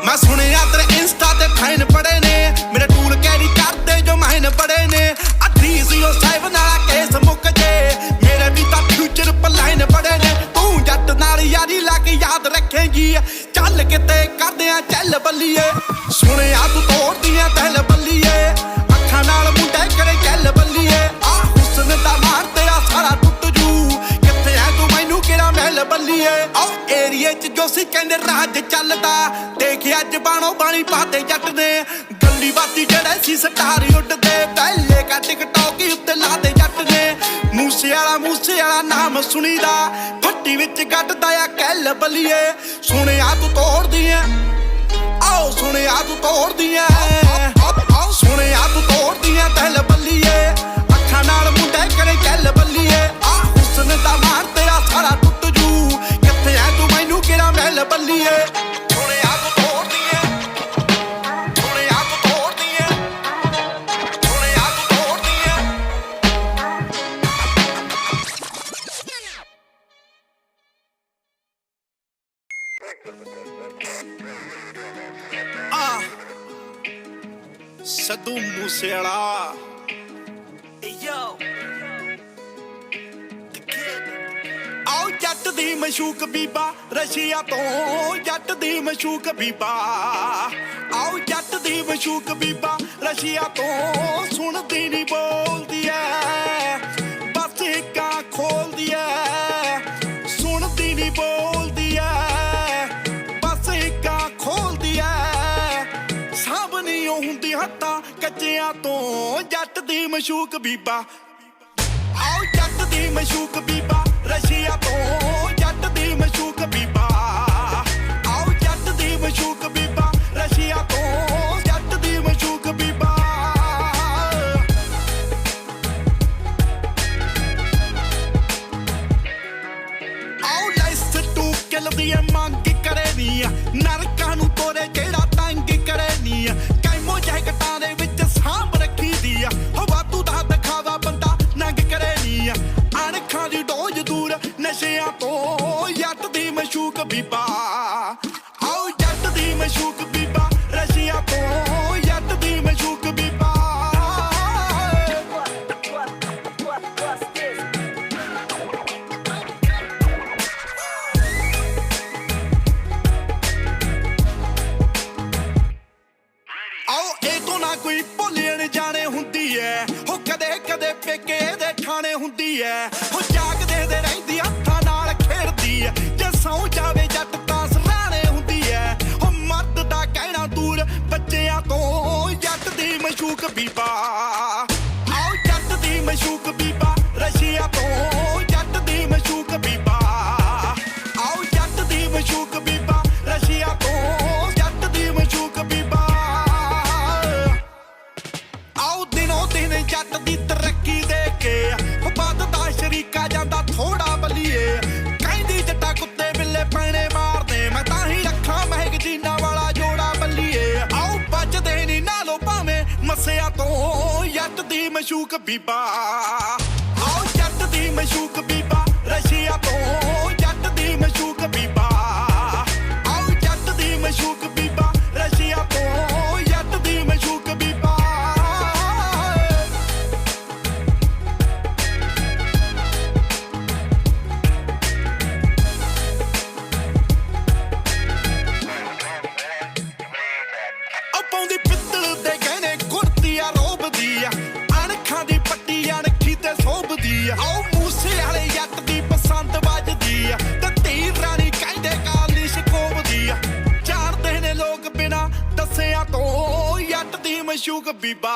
ਮੈਂ ਸੁਣਿਆ ਤੇਰੇ ਇੰਸਟਾ ਤੇ ਫੈਨ ਬੜੇ ਨੇ ਮੇਰੇ ਟੂਲ ਕੈਰੀ ਕਰਦੇ ਜੋ ਮਹਿਨ ਬੜੇ ਨੇ ਆ 307 ਵਾਲਾ ਕੇਸ ਮੁੱਕ ਜੇ ਮੇਰੇ ਵੀ ਤਾਂ ਫਿਊਚਰ ਪਲਾਨ ਬੜੇ ਨੇ ਤੂੰ ਜੱਟ ਨਾਲ ਯਾਰੀ ਲਾ ਕੇ ਯਾਦ ਰੱਖੇਗੀ ਚੱਲ ਕਿਤੇ ਕਰਦੇ ਆ ਚੱਲ ਬੱਲੀਏ ਸੁਣਿਆ ਤੂੰ ਤੋੜਦੀਆਂ ਦਿਲ ਬੱਲੀਏ ਅੱਖਾਂ ਨਾਲ ਮੁੰਡੇ ਕਰੇ ਗੱਲ ਬੱਲੀਏ ਆ ਹੁਸਨ ਦਾ ਮਾਰ ਤੇਰਾ ਸਾਰਾ ਟੁੱਟ ਜੂ ਕਿੱਥੇ ਐ ਤੂੰ ਮੈਨੂੰ ਕਿਹੜਾ ਮਹਿਲ ਬੱਲੀਏ ਆ ਏਰੀਏ 'ਚ ਜੋ ਸੀ ਕਹਿੰਦੇ ਰਾਜ ਚੱਲਦਾ ਦੇਖ ਅੱਜ ਬਾਣੋ ਬਾਣੀ ਪਾਤੇ ਜੱਟ ਨੇ ਗੱਲੀ ਬਾਤੀ ਜਿਹੜੇ ਸੀ ਸਟਾਰ ਉੱਡਦੇ ਪਹਿਲੇ ਕਾ ਟਿਕਟੌਕ ਉੱਤੇ ਲਾਦੇ ਜੱਟ ਨੇ ਮੂਸੇ ਵਾਲਾ ਨਾਮ ਸੁਣੀਦਾ ਫੱਟੀ ਵਿੱਚ ਕੱਢਦਾ ਆ ਕਹਿਲ ਬੱਲੀਏ ਸੁਣਿਆ ਤੂੰ ਤੋੜਦੀਆਂ ਆਓ ਸੁਣਿਆ ਤੂੰ ਤੋੜਦੀਆਂ ਆਓ ਸੁਣਿਆ ਤੂੰ ਤੋੜਦੀਆਂ ਦਿਲ ਜੱਟ ਦੀ ਮਸ਼ੂਕ ਬੀਬਾ ਰਸ਼ੀਆ ਤੋਂ ਜੱਟ ਦੀ ਮਸ਼ੂਕ ਬੀਬਾ ਆਓ ਜੱਟ ਦੀ ਮਸ਼ੂਕ ਬੀਬਾ ਰਸ਼ੀਆ ਤੋਂ ਸੁਣਦੀ ਨਹੀਂ ਬੋਲਦੀ ਐ ਬਸ ਇੱਕਾਂ ਖੋਲਦੀ ਐ ਸੁਣਦੀ ਨਹੀਂ ਬੋਲਦੀ ਐ ਬਸ ਇੱਕਾਂ ਖੋਲਦੀ ਐ ਸਾਂਭਣੀ ਉਹ ਹੁੰਦੀ ਹੱਥਾਂ ਕੱਚਿਆਂ ਤੋਂ ਜੱਟ ਦੀ ਮਸ਼ੂਕ ਬੀਬਾ ਆਓ ਜੱਟ ਦੀ ਮਸ਼ੂਕ ਬੀਬਾ ਰਸ਼ੀਆ ਤੋਂ ਜੱਟ ਦੀ ਮਸ਼ੂਕ ਬੀਬਾ ਆਓ ਜੱਟ ਦੀ ਮਸ਼ੂਕ ਬੀਬਾ ਰਸ਼ੀਆ ਤੋਂ ਜੱਟ ਦੀ ਮਸ਼ੂਕ ਬੀਬਾ ਆਓ ਲਾਈਸ ਟੂ ਕਿਲ ਦੀ ਮੰਗ ਕਰੇ ਨੀ ਨਰਕਾਂ ਨੂੰ ਤੋਰੇ ਜਿਹੜਾ ਤੰਗ ਕਰੇ ਨੀ ਕੈਮੋ ਜੈਕਟਾਂ ਦੇ ਵਿੱਚ ਸਾਂਭ ਰੱਖੀ ਦੀ ਹਵਾ ਤੂੰ ਦਾ ਦਿਖਾਵਾ ਬੰਦਾ ਨੰਗ ਕਰੇ ਨੀ ਅਣਖਾਂ ਦੀ ਡੋਜ ਦੂਰ ਨਸ਼ਿਆਂ ਤੋਂ ਜੱਟ ਦੀ ਮਸ਼ੂਕ ਬੀਬਾ ਆਓ ਜੱਟ ਦੀ ਮਸ਼ੂਕ ਬੀਬਾ ਰਸ਼ੀਆ ਤੋਂ ਜੱਟ ਦੀ ਮਸ਼ੂਕ ਬੀਬਾ ਆਓ ਇਹ ਤੋਂ ਨਾ ਕੋਈ ਭੁੱਲਣ ਜਾਣੇ ਹੁੰਦੀ ਐ ਹੋ ਕਦੇ ਕਦੇ ਪੇਕੇ ਦੇ ਠਾਣੇ ਹੁੰਦੀ ਐ ਹੋ ਜਾਗਦੇ ਦੇ ਰਹਿੰਦੀ ਹੱਥਾਂ ਨਾਲ ਖੇਡਦੀ ਐ ਜੇ ਸੌ ਜਾਵੇ ਜੱਟ ਤਾਂ ਸਰਾਣੇ ਹੁੰਦੀ ਐ ਹੋ ਮਰਦ ਦਾ ਕਹਿਣਾ ਦੂਰ ਬੱਚਿਆਂ ਤੋਂ ਜੱਟ ਦੀ ਮਸ਼ੂਕ ਬੀਬਾ ਆਓ ਜੱਟ ਦੀ ਮਸ਼ੂਕ ਬੀਬਾ ਰਸ਼ੀਆ ਤੋਂ ਜੱਟ ਦੀ ਮਸ਼ੂਕ ਬੀਬਾ ਆਓ ਜੱਟ ਦੀ ਮਸ਼ੂਕ ਬੀਬਾ ਰਸ਼ੀਆ ਤੋਂ ਜੱਟ ਦੀ ਮਸ਼ੂਕ ਬੀਬਾ ਆਓ ਦਿਨੋਂ ਦਿਨ ਜੱਟ ਦੀ ਤਰੱਕੀ ਦੇ ਕੇ ਵੱਧਦਾ ਸ਼ਰੀਕਾ ਜਾਂਦਾ ਥੋੜਾ ਬਲੀਏ ਕਹਿੰਦੀ ਜੱਟਾ ਕੁੱਤੇ ਬਿੱਲੇ ਪੈਣੇ ਮਾਰਦੇ ਮੈਂ ਤਾਂ ਹੀ ਰੱਖਾਂ ਮੈਗਜ਼ੀਨਾਂ ਵਾਲਾ ਜੋੜਾ ਬੱਲੀਏ ਆਓ ਬਚਦੇ ਨੀ ਨਾਲੋਂ ਭਾਵੇਂ ਮੱਸਿਆ ਤੋਂ ਜੱਟ ਦੀ ਮਸ਼ੂਕ ਬੀਬਾ ਆਓ ਜੱਟ ਦੀ ਮਸ਼ੂਕ ਬੀਬਾ ਰਸ਼ੀਆ ਤੋਂ ਜੱਟ ਦੀ ਮਸ਼ੂਕ ਬੀਬਾ ਆਓ ਜੱਟ ਦੀ ਮਸ਼ੂਕ ਬੀਬਾ ਰਸ਼ੀਆ ਤੋਂ ਜੱਟ ਦੀ ਮਸ਼ੂਕ ਬੀਬਾ ਪਾਉਂਦੀ ਪਿੱਤਲ ਦੇ ਗਹਿਣੇ ਕੁੜਤੀ ਆ ਰੋਬਦੀ ਆ ਅਣਖਾਂ ਦੀ ਪੱਟੀ ਅਣਖੀ ਤੇ ਸੋਭਦੀ ਆ ਆਓ ਮੂਸੇ ਵਾਲੇ ਜੱਟ ਦੀ ਪਸੰਦ ਵੱਜਦੀ ਆ ਤੇ ਧੀਰ ਰਾਣੀ ਕਹਿੰਦੇ ਕਾਲੀ ਸ਼ਕੋਬਦੀ ਆ ਜਾਣਦੇ ਨੇ ਲੋਕ ਬਿਨਾ ਦੱਸਿਆਂ ਤੋਂ ਜੱਟ ਦੀ ਮਸ਼ੂਕ ਬੀਬਾ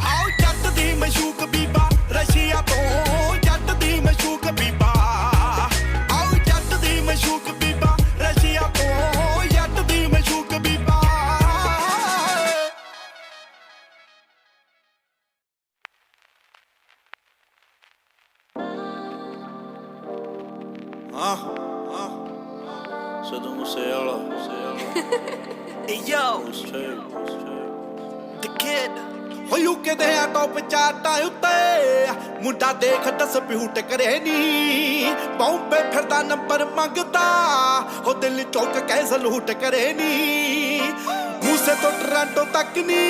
ਆਓ ਜੱਟ ਦੀ ਮਸ਼ੂਕ ਬੀਬਾ ਰਸ਼ੀਆ ਤੋਂ ਜੱਟ ਦੀ ਮਸ਼ੂਕ ਬੀਬਾ ਆਓ ਜੱਟ ਦੀ ਮਸ਼ੂਕ ਬੀਬਾ ਰਸ਼ੀਆ ਤੋਂ ਜੱਟ ਦੀ ਮਸ਼ੂਕ ਬੀਬਾ Sido Musella. Hey yo, the kid. ਹੋ ਯੂਕੇ ਦੇ ਆ ਟੌਪ ਚਾਰਟਾਂ ਉੱਤੇ ਮੁੰਡਾ ਦੇਖ ਡਿਸਪਿਊਟ ਕਰੇ ਨੀ ਬੰਬੇ ਫਿਰਦਾ ਨੰਬਰ ਮੰਗਦਾ ਹੋ ਦਿਲ ਚੌਕ ਕੇ ਸਲੂਟ ਕਰੇ ਨੀ ਮੂਸੇ ਤੋਂ ਟੋਰਾਂਟੋ ਤੱਕ ਨੀ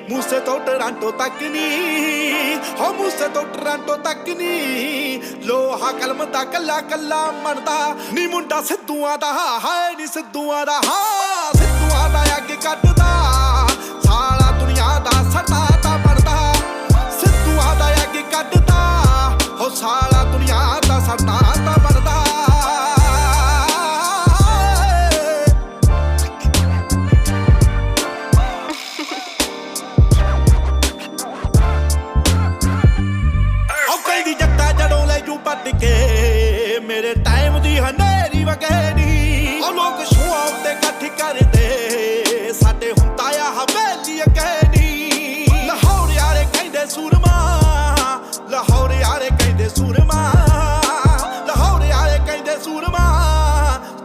ਮੂਸੇ ਤੋਂ ਟੋਰਾਂਟੋ ਤੱਕ ਨੀ ਹੋ ਮੂਸੇ ਤੋਂ ਟੋਰਾਂਟੋ ਤੱਕ ਨੀ ਲੋਹਾ ਕਲਮ ਦਾ ਕੱਲਾ ਕੱਲਾ ਮਣਦਾ ਨੀ ਮੁੰਡਾ ਸਿੱਧੂਆਂ ਦਾ ਹਾਏ ਨੀ ਸਿੱਧੂਆਂ ਦਾ ਹਾਂ ਸਿੱਧੂਆਂ ਦਾ ਅੱਗੇ ਕੱਢਦਾ ਸਾਲਾ ਦੁਨੀਆ ਦਾ ਸੱਟਾ ਤਾਂ ਬਣਦਾ ਸਿੱਧੂਆਂ ਦਾ ਅੱਗੇ ਕੱਢਦਾ ਹੋ ਸਾਲਾ ਦੁਨੀਆ ਦਾ ਸੱਟਾ ਤਾਂ ਬਣਦਾ ਪੱਟ ਕੇ ਮੇਰੇ ਟਾਈਮ ਦੀ ਹਨੇਰੀ ਵਗੈਰੀ ਉਹ ਲੋਕ ਸ਼ੋਆਂ ਉੱਤੇ ਇਕੱਠ ਕਰਦੇ ਸਾਡੇ ਹੁੰਦਾ ਆ ਹਵੇਲੀ ਅਕੈਨੀ ਲਾਹੌਰ ਯਾਰੇ ਕਹਿੰਦੇ ਸੂਰਮਾ ਲਾਹੌਰ ਯਾਰੇ ਕਹਿੰਦੇ ਸੂਰਮਾ ਲਾਹੌਰ ਯਾਰੇ ਕਹਿੰਦੇ ਸੂਰਮਾ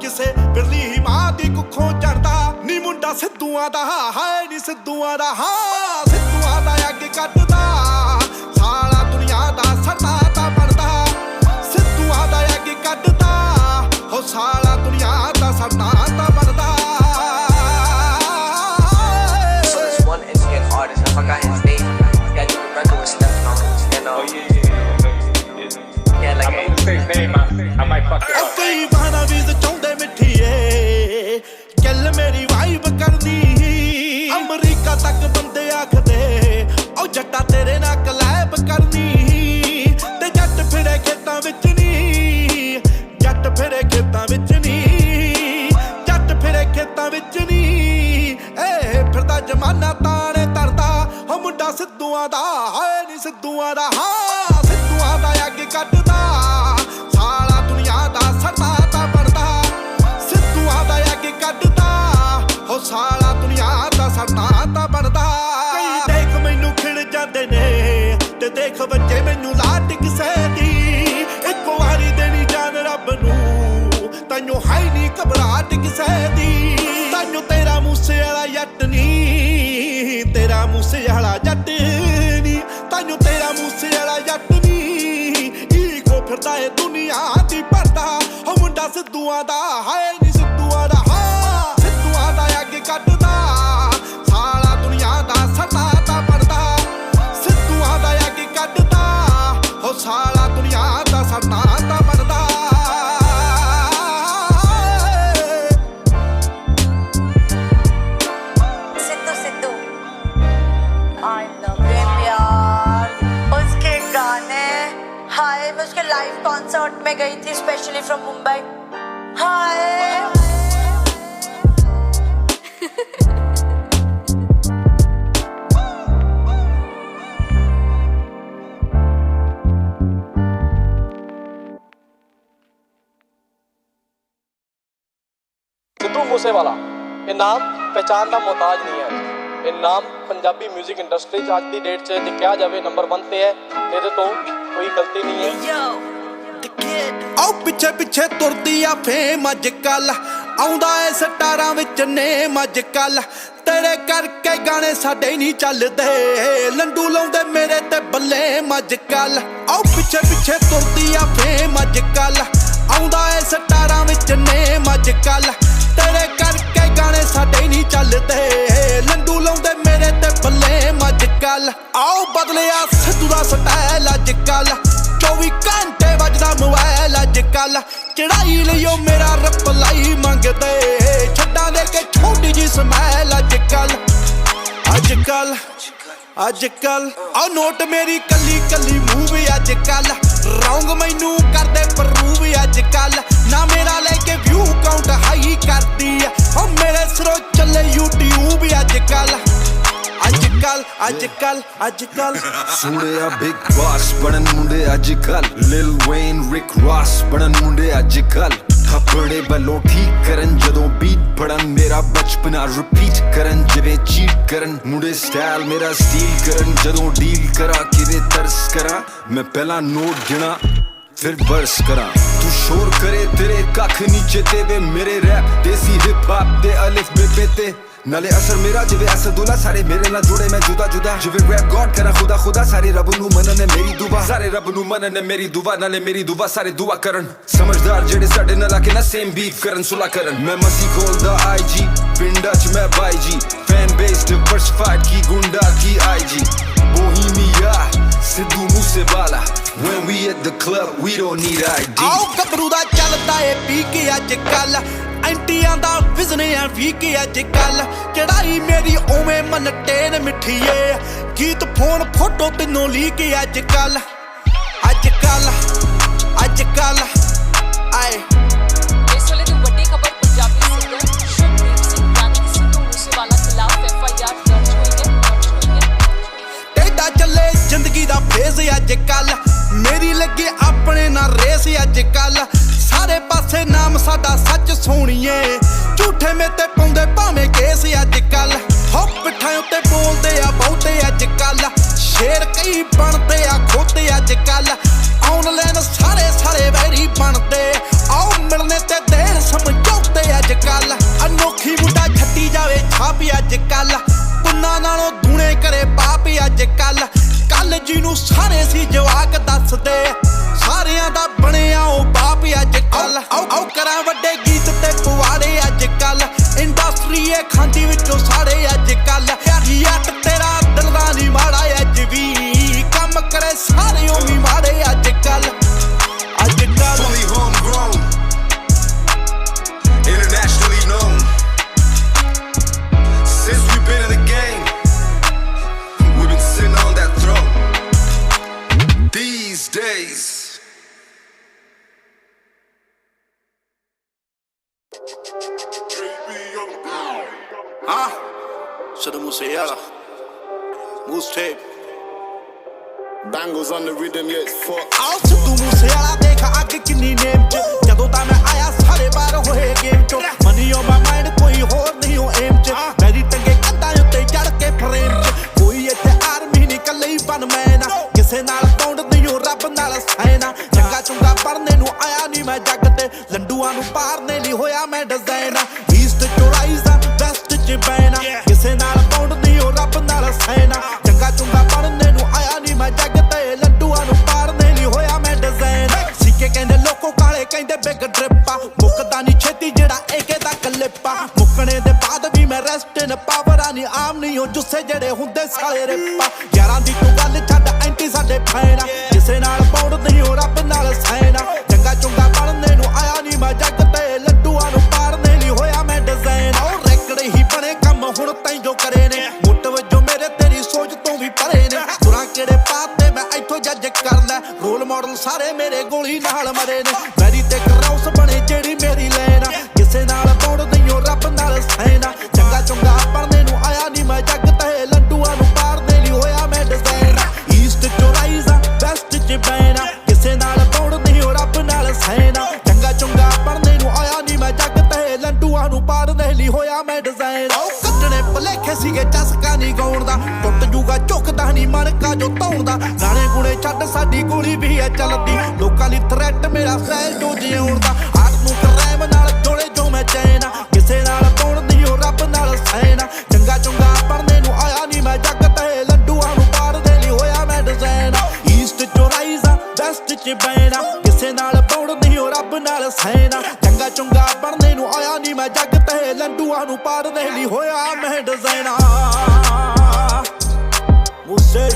ਕਿਸੇ ਬਿਰਲੀ ਹੀ ਮਾਂ ਦੀ ਕੁੱਖੋਂ ਚੜਦਾ ਨੀ ਮੁੰਡਾ ਸਿੱਧੂਆਂ ਦਾ ਹਾਏ ਨੀ ਸਿੱਧੂਆਂ ਦਾ ਹਾਂ ਸਿੱਧੂਆਂ ਦਾ ਅੱਗੇ ਕੱਢਦਾ ਸਾਲਾ ਦੁਨੀਆ ਦਾ ਸੱਟਾ ਤਾਂ ਬਣਦਾ ਸਿੱਧੂਆਂ ਦਾ ਅੱਗੇ ਕੱਢਦਾ ਹੋ ਸਾਲਾ ਦੁਨੀਆ ਦਾ ਸੱਟਾ ਤਾਂ ਬਣਦਾ So there's one Indian artist, I forgot his name. This guy did a record with Steph Knox, and Oh yeah. yeah, like I mean, his name. ਮੁੰਡਾ ਸਿੱਧੂਆਂ ਦਾ ਹਾਏ ਨੀ ਸਿੱਧੂਆਂ ਦਾ ਹਾਂ ਸਿੱਧੂਆਂ ਦਾ ਅੱਗ ਕੱਢਦਾ ਸਾਲਾ ਦੁਨੀਆ ਦਾ ਸਰਦਾ ਤਾਂ ਬਣਦਾ ਸਿੱਧੂਆਂ ਦਾ ਅੱਗ ਕੱਢਦਾ ਹੋ ਸਾਲਾ ਦੁਨੀਆ ਦਾ ਸਰਦਾ ਤਾਂ ਬਣਦਾ ਕਈ ਦੇਖ ਮੈਨੂੰ ਖਿੜ ਜਾਂਦੇ ਨੇ ਤੇ ਦੇਖ ਬੱਚੇ ਮੈਨੂੰ ਲਾਟ ਕਿਸੇ ਦੀ ਇੱਕ ਵਾਰੀ ਦੇਣੀ ਜਾਨ ਰੱਬ ਨੂੰ ਤੈਨੂੰ ਹੈ ਨੀ ਘਬਰਾਹਟ ਕਿਸੇ ਦੀ ਤੈਨੂੰ ਤੇਰਾ ਮੂਸੇ ਵਾਲਾ ਜੱਟ ਨੀ ਤੇਰਾ ਮੂਸੇ ਵਾਲਾ ਜੱਟ ਨੀ ਤੈਨੂੰ ਤੇਰਾ ਮੂਸੇ ਵਾਲਾ ਜੱਟ ਨੀ ਈਗੋ ਫਿਰਦਾ ਏ ਦੁਨੀਆ ਦੀ ਭਰਦਾ ਹੋ ਮੁੰਡਾ ਸਿੱਧੂਆਂ ਦਾ ਹਾਏ ਨੀ ਸਿੱਧੂਆਂ ਦਾ ਹਾਂ ਸਿੱਧੂਆਂ ਦਾ ਅੱਗ ਕੱਢਦਾ ਸਾਲਾ ਦੁਨੀਆ ਦਾ ਸਰਦਾ ਤਾਂ ਬਣਦਾ ਸਿੱਧੂਆਂ ਦਾ ਅੱਗ ਕੱਢਦਾ ਹੋ ਸਾਲਾ ਦੁਨੀਆ ਦਾ ਸਰਦਾ ਤਾਂ ਬਣਦਾ मैं उसके लाइव कॉन्सर्ट में गई थी स्पेशली फ्रॉम मुंबई हाय सिद्धू मूसेवाला ये नाम पहचान का मोहताज नहीं है ये नाम पंजाबी म्यूजिक इंडस्ट्री आज की डेट से लिखा जाए नंबर 1 पे है ये तो कोई गलती नहीं है ਆਓ ਪਿੱਛੇ ਪਿੱਛੇ ਤੁਰਦੀ ਆ ਫੇਮ ਅੱਜ ਕੱਲ ਆਉਂਦਾ ਏ ਸਟਾਰਾਂ ਵਿੱਚ ਨੇਮ ਅੱਜ ਕੱਲ ਤੇਰੇ ਕਰਕੇ ਗਾਣੇ ਸਾਡੇ ਨਹੀਂ ਚੱਲਦੇ ਲੰਡੂ ਲਾਉਂਦੇ ਮੇਰੇ ਤੇ ਬੱਲੇ ਅੱਜ ਕੱਲ ਆਓ ਪਿੱਛੇ ਪਿੱਛੇ ਤੁਰਦੀ ਆ ਫੇਮ ਅੱਜ ਕੱਲ ਆਉਂਦਾ ਏ ਸਟਾਰਾਂ ਵਿੱਚ ਨੇਮ ਅੱਜ ਕੱਲ ਤੇਰੇ ਕਰਕੇ ਗਾਣੇ ਸਾਡੇ ਨਹੀਂ ਚੱਲਦੇ ਲੰਡੂ ਲਾਉਂਦੇ ਮੇਰੇ ਤੇ ਬੱਲੇ ਅੱਜ ਕੱਲ ਆਓ ਬਦਲਿਆ ਸਿੱਧੂ ਦਾ ਸਟਾਈਲ ਅੱਜ ਕੱਲ 24 ਘੰਟੇ ਵੱਜਦਾ ਮੋਬਾਈਲ ਅੱਜ ਕੱਲ ਚੜਾਈ ਲਈਓ ਮੇਰਾ ਰਿਪਲਾਈ ਮੰਗਦੇ ਛੱਡਾਂ ਦੇ ਕੇ ਛੋਟੀ ਜੀ ਸਮੈਲ ਅੱਜ ਕੱਲ ਅੱਜ ਕੱਲ ਆ ਨੋਟ ਮੇਰੀ ਕੱਲੀ ਕੱਲੀ ਮੂਵ ਅੱਜ ਕੱਲ ਰੌਂਗ ਮੈਨੂੰ ਕਰਦੇ ਪ੍ਰੂਵ ਅੱਜ ਕੱਲ ਨਾ ਮੇਰਾ ਲੈ ਕੇ ਵਿਊ ਕਾਊਂਟ ਹਾਈ ਕਰਦੀ ਆ ਓ ਮੇਰੇ ਸਿਰੋਂ ਚੱਲੇ YouTube ਅੱਜ ਕੱਲ ਅੱਜ ਕੱਲ ਸੁਣਿਆ ਬਿਗ ਬਾਸ ਬਣਨ ਮੁੰਡੇ ਅੱਜ ਕੱਲ ਲਿਲ ਵੇਨ ਰਿਕ ਰੌਸ ਬਣਨ ਮੁੰਡੇ ਅੱਜ ਕੱਲ ਥੱਪੜੇ ਵੱਲੋਂ ਠੀਕ ਕਰਨ ਜਦੋਂ ਬੀਟ ਫੜਨ ਮੇਰਾ ਬਚਪਨਾ ਰਿਪੀਟ ਕਰਨ ਜਿਵੇਂ ਚੀਟ ਕਰਨ ਮੁੰਡੇ ਸਟਾਈਲ ਮੇਰਾ ਸਟੀਲ ਕਰਨ ਜਦੋਂ ਡੀਲ ਕਰਾਂ ਕਿਵੇਂ ਤਰਸ ਕਰਾਂ ਮੈਂ ਪਹਿਲਾਂ ਨੋਟ ਗਿਣਾ ਫਿਰ ਬਰਸ ਕਰਾਂ ਤੂੰ ਸ਼ੋਰ ਕਰੇ ਤੇਰੇ ਕੱਖ ਨੀਚੇ ਤੇ ਵੇ ਮੇਰੇ ਰੈਪ ਦੇਸੀ ਹਿਪ ਹਾਪ ਦੇ ਅਲਿਫ ਬੇ ਤੇ ਨਾਲੇ ਅਸਰ ਮੇਰਾ ਜਿਵੇਂ ਅਸਦੁੱਲਾ ਸਾਰੇ ਮੇਰੇ ਨਾਲ ਜੁੜੇ ਮੈਂ ਜੁਦਾ ਜੁਦਾ ਜਿਵੇਂ ਰੈਪ ਗॉड ਕਰਾਂ ਖੁਦਾ ਸਾਰੇ ਰੱਬ ਨੂੰ ਮੰਨਣ ਮੇਰੀ ਦੁਆ ਸਾਰੇ ਰੱਬ ਨੂੰ ਮੰਨਣ ਮੇਰੀ ਦੁਆ ਨਾਲੇ ਮੇਰੀ ਦੁਆ ਸਾਰੇ ਦੁਆ ਕਰਨ ਸਮਝਦਾਰ ਜਿਹੜੇ ਸਾਡੇ ਨਾਲ ਆ ਕੇ ਨਾ ਸੇਮ ਬੀਫ ਕਰਨ ਸੁਲਾ ਕਰਨ ਮੈਂ ਮਸੀ ਖੋਲਦਾ IG ਪਿੰਡਾਂ 'ਚ ਮੈਂ ਬਾਈ ਜੀ ਫੈਨ ਬੇਸ ਡਿਵਰਸਿਫਾਈਡ ਕੀ ਗੁੰਡਾ ਕੀ IG Bohemia Sidhu Moosewala when we at the club we don't need ID ਆਓ ਗੱਭਰੂ ਦਾ ਚੱਲਦਾ ਏ ਪੀ ਕੇ ਅੱਜ ਕੱਲ ਐਂਟੀਆਂ ਦਾ ਵਿਜ਼ਨ ਆ ਵੀ ਕੇ ਅੱਜ ਕੱਲ ਚੜਾਈ ਮੇਰੀ ਓਵੇਂ ਮਨ ਟੇਨ ਮਿੱਠੀਏ ਗੀਤ ਫੋਨ ਫੋਟੋ ਤੈਨੂੰ ਲੀ ਕੇ ਅੱਜ ਕੱਲ ਆਏ ਇਸ ਵੇਲੇ ਦੀ ਵੱਡੀ ਖਬਰ ਪੰਜਾਬੀ ਸਿੰਗਰ ਸ਼ੁਭਦੀਪ ਸਿੰਘ ਯਾਨੀ ਸਿੱਧੂ ਮੂਸੇਵਾਲਾ ਖਿਲਾਫ FIR ਦਰਜ ਹੋਈ ਹੈ ਟੇਡਾ ਚੱਲੇ ਜ਼ਿੰਦਗੀ ਦਾ ਫੇਜ਼ ਅੱਜ ਕੱਲ ਮੇਰੀ ਲੱਗੇ ਆਪਣੇ ਨਾਲ ਰੇਸ ਅੱਜ ਕੱਲ ਸਾਰੇ ਪਾਸੇ ਨਾਮ ਸਾਡਾ ਸੱਚ ਸੋਣੀਏ ਝੂਠੇ ਮੇ ਤੇ ਪਾਉਂਦੇ ਭਾਵੇਂ ਕੇਸ ਅੱਜ ਕੱਲ ਹੋ ਪਿੱਠਾਂ ਉੱਤੇ ਬੋਲਦੇ ਆ ਬਹੁਤੇ ਅੱਜ ਕੱਲ ਸ਼ੇਰ ਕਈ ਬਣਦੇ ਆ ਖੋਤੇ ਅੱਜ ਕੱਲ ਆਨਲਾਈਨ ਸਾਰੇ ਵੈਰੀ ਬਣਦੇ ਆਓ ਮਿਲਨੇ ਤੇ ਦੇਰ ਸਮਝੌਤੇ ਅੱਜ ਕੱਲ ਅਨੋਖੀ ਮੁੰਡਾ ਛੱਟੀ ਜਾਵੇ ਛਾਪ ਅੱਜ ਕੱਲ ਪੁੰਨਾਂ ਨਾਲੋਂ ਦੂਣੇ ਕਰੇ ਪਾਪ ਅੱਜ ਕੱਲ ਜਿਹਨੂੰ ਸਾਰੇ ਸੀ ਜਵਾਕ ਦੱਸਦੇ ਸਾਰਿਆਂ ਦਾ ਬਣਿਆ ਉਹ ਬਾਪ ਅੱਜ ਕੱਲ ਆਓ ਕਰਾਂ ਵੱਡੇ ਗੀਤ ਤੇ ਪਵਾੜੇ ਅੱਜ ਕੱਲ ਇੰਡਸਟਰੀ ਇਹ ਖਾਂਦੀ ਵਿੱਚੋਂ ਸਾੜੇ ਅੱਜ ਕੱਲ ਯੱਟ ਤੇਰਾ ਦਿਲ ਦਾ ਨਹੀਂ ਮਾੜਾ ਅੱਜ ਵੀ ਕੰਮ ਕਰੇ ਸਾਰੇ ਉਹ ਵੀ ਮਾੜੇ ਅੱਜ ਕੱਲ fully homegrown internationally known since we've been in the game we've been sitting on that throne these days Siddhu Moosewala Moose tape. Bangles on the rhythm, yeah, it's fuck. ਆਓ ਸਿੱਧੂ ਮੂਸੇ ਵਾਲਾ ਦੇਖ ਅੱਗ ਕਿੰਨੀ ਨੇਮ ਚ ਜਦੋਂ ਤਾਂ ਮੈਂ ਆਇਆ ਸਾਰੇ ਬਾਹਰ ਹੋਏ ਗੇਮ ਚੋਂ ਮਨੀ ਓ ਮਾਈ ਮਾਈਂਡ ਕੋਈ ਹੋਰ ਨਹੀਂ ਓ ਏਮ ਚ ਮੇਰੀ ਟੰਗੇ ਕੰਧਾਂ ਉੱਤੇ ਚੜ ਕੇ ਫਰੇਮ ਚ ਕੋਈ ਇੱਥੇ ਆਰਮੀ ਨਹੀਂ ਕੱਲੇ ਹੀ ਬਨ ਮੈਂ ਨਾ ਕਿਸੇ ਨਾਲ ਪੌਂਡ ਨਹੀਂ ਓ ਰੱਬ ਨਾਲ ਸੈਨਾ ਚੰਗਾ ਚੁੰਗਾ ਪੜਨੇ ਨੂੰ ਆਇਆ ਨਹੀਂ ਮੈਂ ਜੱਗ ਤੇ ਲੰਡੂਆਂ ਨੂੰ ਪਾਰਨੇ ਲਈ ਹੋਇਆ ਮੈਂ ਡਿਜ਼ਾਈਨ ਈਸਟ ਚੋਂ ਰਾਈਜ਼ ਆ ਵੈਸਟ ਚ ਬੈਨਾ ਕਿਸੇ ਨਾਲ ਪੌਂਡ ਨਹੀਂ ਓ ਰੱਬ ਨਾਲ ਸੈਨਾ ਚੰਗਾ ਚੁੰਗਾ ਪੜਨੇ ਨੂੰ ਆਇਆ ਨਹੀਂ ਮੈਂ ਜੱਗ ਤੇ ਲੰਡੂਆਂ ਨੂੰ ਪਾਰਨੇ ਲਈ ਹੋਇਆ ਮੈਂ ਡਿਜ਼ਾਈਨ ਸਿੱਕੇ ਕਹਿੰਦੇ ਲੋਕੋ ਕਾਲੇ ਕਹਿੰਦੇ ਬਿਗ ਡ੍ਰਿਪਾ ਮੁੱਕਦਾ ਨਹੀਂ ਛੇਤੀ ਜਿਹੜਾ ਏਕੇ ਦਾ ਕਲਿੱਪਾ ਮੁੱਕਣੇ ਦੇ ਬਾਅਦ ਵੀ ਮੈਂ ਰੈਸਟ ਇਨ ਪਾਵਰਾਂ ਨਹੀਂ ਆਮ ਨਹੀਂ ਹੋ ਜੁੱਸੇ ਜਿਹੜੇ ਹੁੰਦੇ ਸਾਲੇ ਰਿਪਾ ਯਾਰਾਂ ਦੀ ਤੂੰ ਗੱਲ ਛੱਡ ਐਂਟੀ ਸਾਡੇ ਫੈਨਾ ਕਿਸੇ ਨਾਲ ਪੌੜ ਨਹੀਂ ਹੋ ਰੱਬ ਨਾਲ ਸੈਨਾ ਚੰਗਾ ਚੁੰਗਾ ਪੜਨੇ ਨੂੰ ਆਇਆ ਨਹੀਂ ਮੈਂ ਜੱਗ ਤੇ ਲੱਡੂਆਂ ਨੂੰ ਪਾਰਨੇ ਲਈ ਹੋਇਆ ਮੈਂ ਡਿਜ਼ਾਈਨ ਉਹ ਰੈਕੜ ਹੀ ਬਣੇ ਕੰਮ ਹੁਣ ਤੈਂ ਜੋ ਕਰੇ ਨੇ ਮੁੱਟ ਵਜੋਂ ਮੇਰੇ ਤੇਰੀ ਸੋਚ ਤੋਂ ਵੀ ਪਰੇ ਨੇ ਤੁਰਾਂ ਕਿਹੜੇ ਪਾਤੇ ਮੈਂ ਇੱਥੋਂ ਜੱਜ ਕਰ ਲੈ ਰੋਲ ਮਾਡਲ ਸਾਰੇ ਮੇਰੇ ਗੋਲੀ ਨਾਲ ਮਰੇ ਨੇ ਮੈਰੀ ਤੇ ਕਰਾਉਸ ਬਣੇ ਜਿਹੜੀ ਮੇਰੀ ਲੈਣ ਕਿਸੇ ਨਾਲ ਪੌੜ ਨਹੀਂ ਹੋ ਰੱਬ ਨਾਲ ਸੈਨਾ ਚੰਗਾ ਚੁੰਗਾ ਪੜਨੇ ਨੂੰ ਆਇਆ ਨਹੀਂ ਮੈਂ ਜੱਗ ਤੇ ਲੰਡੂਆਂ ਨੂੰ ਪਾਰਨੇ ਲਈ ਹੋਇਆ ਮੈਂ ਡਿਜ਼ਾਈਨ ਈਸਟ ਚੋਂ ਰਾਈਜ਼ ਆ ਵੈਸਟ ਚ ਬੈਨਾ ਕਿਸੇ ਨਾਲ ਪੌੜ ਨਹੀਂ ਹੋ ਰੱਬ ਨਾਲ ਸੈਨਾ ਚੰਗਾ ਚੁੰਗਾ ਪੜਨੇ ਨੂੰ ਆਇਆ ਨਹੀਂ ਮੈਂ ਜੱਗ ਤੇ ਲੰਡੂਆਂ ਨੂੰ ਪਾਰਨੇ ਲਈ ਹੋਇਆ ਮੈਂ ਡਿਜ਼ਾਈਨ ਉਹ ਕੱਟਣੇ ਭਲੇਖੇ ਸੀਗੇ ਚਸਕਾ ਨਹੀਂ ਗਾਉਣ ਦਾ ਟੁੱਟ ਜੂਗਾ ਝੁਕਦਾ ਨਹੀਂ ਮਣਕਾ ਜੋ ਧੌਣ ਦਾ ਗਾਣੇ ਗੁਣੇ ਛੱਡ ਸਾਡੀ ਗੋਲੀ ਵੀ ਹੈ ਚੱਲਦੀ ਲੋਕਾਂ ਲਈ ਥ੍ਰੈਟ ਮੇਰਾ ਸਹਿਲ ਜੋ ਜਿਉਣ ਦਾ ਆਟ ਨੂੰ ਕਰੈਮ ਨਾਲ ਜੋੜੇ ਜੋ ਮੈਂ ਚੈਨ ਕਿਸੇ ਨਾਲ ਪੌੜ ਨਹੀਂ ਹੋ ਰੱਬ ਨਾਲ ਸੈਨਾ ਚੰਗਾ ਚੁੰਗਾ ਪੜਨੇ ਨੂੰ ਆਇਆ ਨਹੀਂ ਮੈਂ ਜੱਗ ਤੇ ਲੰਡੂਆਂ ਨੂੰ ਪਾਰਦੇ ਲਈ ਹੋਇਆ ਮੈਂ ਡਿਜ਼ਾਈਨ ਈਸਟ ਚੋਂ ਰਾਈਜ਼ ਆ ਵੈਸਟ ਚ ਬੈਨਾ ਕਿਸੇ ਨਾਲ ਪੌੜ ਨਹੀਂ ਹੋ ਰੱਬ ਨਾਲ ਸੈਨਾ ਚੰਗਾ ਚੁੰਗਾ ਪੜਨੇ ਨੂੰ ਆਇਆ ਨਹੀਂ ਮੈਂ ਜੱਗ ਤੇ ਲੰਡੂਆਂ ਨੂੰ ਪਾਰਦੇ ਲਈ ਹੋਇਆ ਮੈਂ ਡਿਜ਼ਾਈਨ ਮੂਸੇ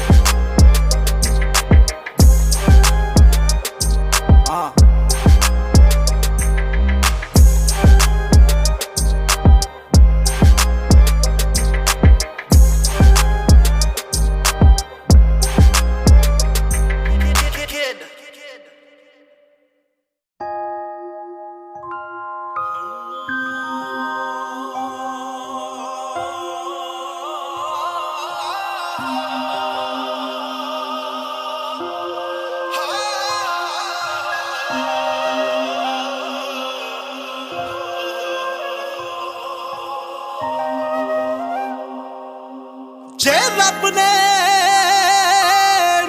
ਜੇ ਰੱਬ ਨੇ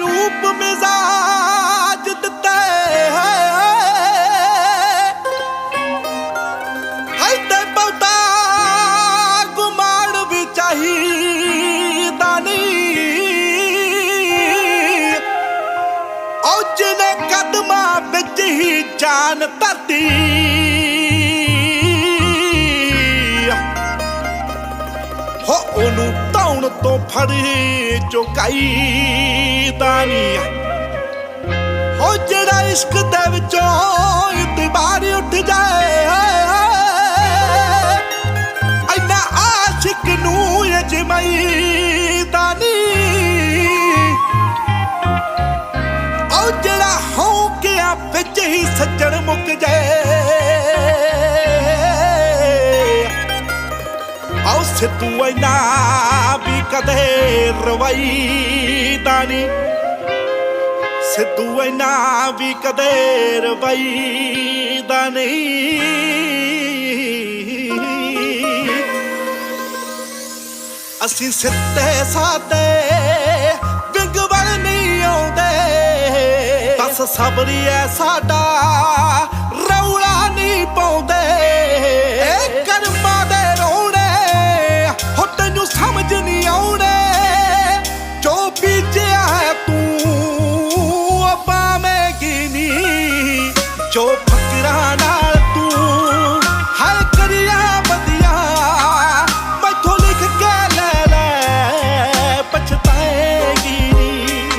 ਰੂਪ ਮਿਜ਼ਾਜ ਦਿੱਤਾ ਹੈ ਤੇ ਬਹੁਤਾ ਗੁਮਾਨ ਵੀ ਚਾਹੀਦਾ ਨਹੀਂ ਉਹ ਜਿਹਨੇ ਕਦਮਾਂ ਵਿੱਚ ਹੀ ਜਾਨ ਧਰਤੀ ਹੋ ਉਹਨੂੰ ਧੌਣ ਤੋਂ ਫੜੀ ਚੁਕਾਈ ਦਾਨੀ ਹੋ ਜਿਹੜਾ ਇਸ਼ਕ ਦੇ ਵਿੱਚੋਂ ਇਤਬਾਰ ਉੱਠ ਜਾਏ ਇੰਨਾ ਆਸ਼ਿਕ ਨੂੰ ਅਜਮਾਈ ਦਾਨੀ ਉਹ ਜਿਹੜਾ ਹੌਕਿਆਂ ਵਿੱਚ ਹੀ ਸੱਜਣ ਮੁੱਕ ਜਾਏ ਆਓ ਸਿੱਧੂ ਇੰਨਾ ਵੀ ਕਦੇ ਰਵਾਈਦਾ ਨਹੀਂ ਸਿੱਧੂ ਇੰਨਾ ਵੀ ਕਦੇ ਰਵਾਈਦਾ ਨਹੀਂ ਅਸੀਂ ਸਿੱਧੇ ਸਾਦੇ ਵਿੰਗ ਵੱਲ ਨਹੀਂ ਆਉਂਦੇ ਬਸ ਸਬਰੀ ਐ ਸਾਡਾ ਰੌਲਾ ਨਹੀਂ ਪਾਉਂਦੇ ਇਹ ਕਰਮਾਂ ਦੇ ਸਮਝ ਨਹੀਂ ਆਉਣੇ ਜੋ ਬੀਜਿਆ ਹੈ ਤੂੰ ਪਾਵੇਂਗੀ ਨਹੀਂ ਜੋ ਫਕਰਾਂ ਨਾਲ ਤੂੰ ਹਰ ਕਰਿਆ ਵਧੀਆ ਮੈਥੋਂ ਲਿਖ ਕੇ ਲੈ ਪਛਤਾਏਗੀ ਨਹੀਂ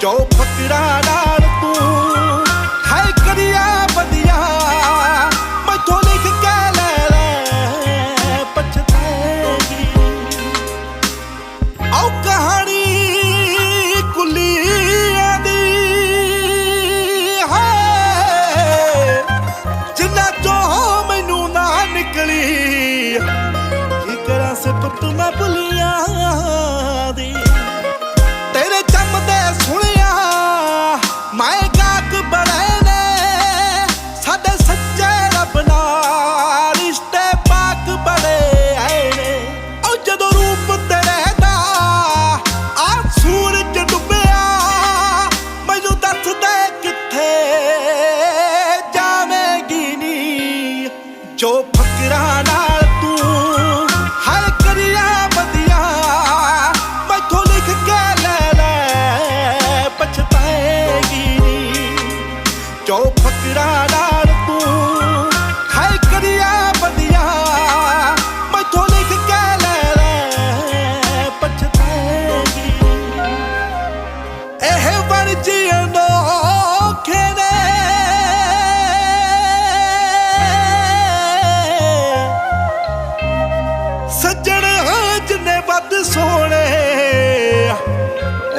ਜੋ ਫਕਰਾਂ ਨਾਲ ਤੂੰ ਹਰ ਕਰਿਆ ਵਧੀਆ ਮੈਥੋਂ ਲਿਖ ਕੇ ਲੈ ਪਛਤਾਏਗੀ ਆਓ ਕਹਾਣੀ ਕੁੱਲੀਆਂ ਦੀ ਹੈ ਜਿੰਨਾ ਚੋਂ ਮੈਨੂੰ ਨਾ ਨਿਕਲੀ ਕੀ ਕਰਾਂ ਸਿਫਤ ਮੈਂ ਭੁੱਲੀਆਂ ਦੀ ਜੋ ਫਕਰਾਂ ਨਾਲ ਤੂੰ ਹਰ ਕਰਿਆ ਵਧੀਆ ਮੈਥੋਂ ਲਿਖ ਕੇ ਲੈ ਲੈ ਪਛਤਾਏਗੀ ਨੀ ਜੋ ਫਕਰਾਂ ਨਾਲ ਤੂੰ ਹਰ ਕਰਿਆ ਵਧੀਆ ਮੈਥੋਂ ਲਿਖ ਕੇ ਲੈ ਲੈ ਪਛਤਾਏਗੀ ਇਹ ਬਣ ਜੀਣ ਔਖੇ ਨੇ ਸੱਜਣ ਜਿੰਨੇ ਵੱਧ ਸੋਹਣੇ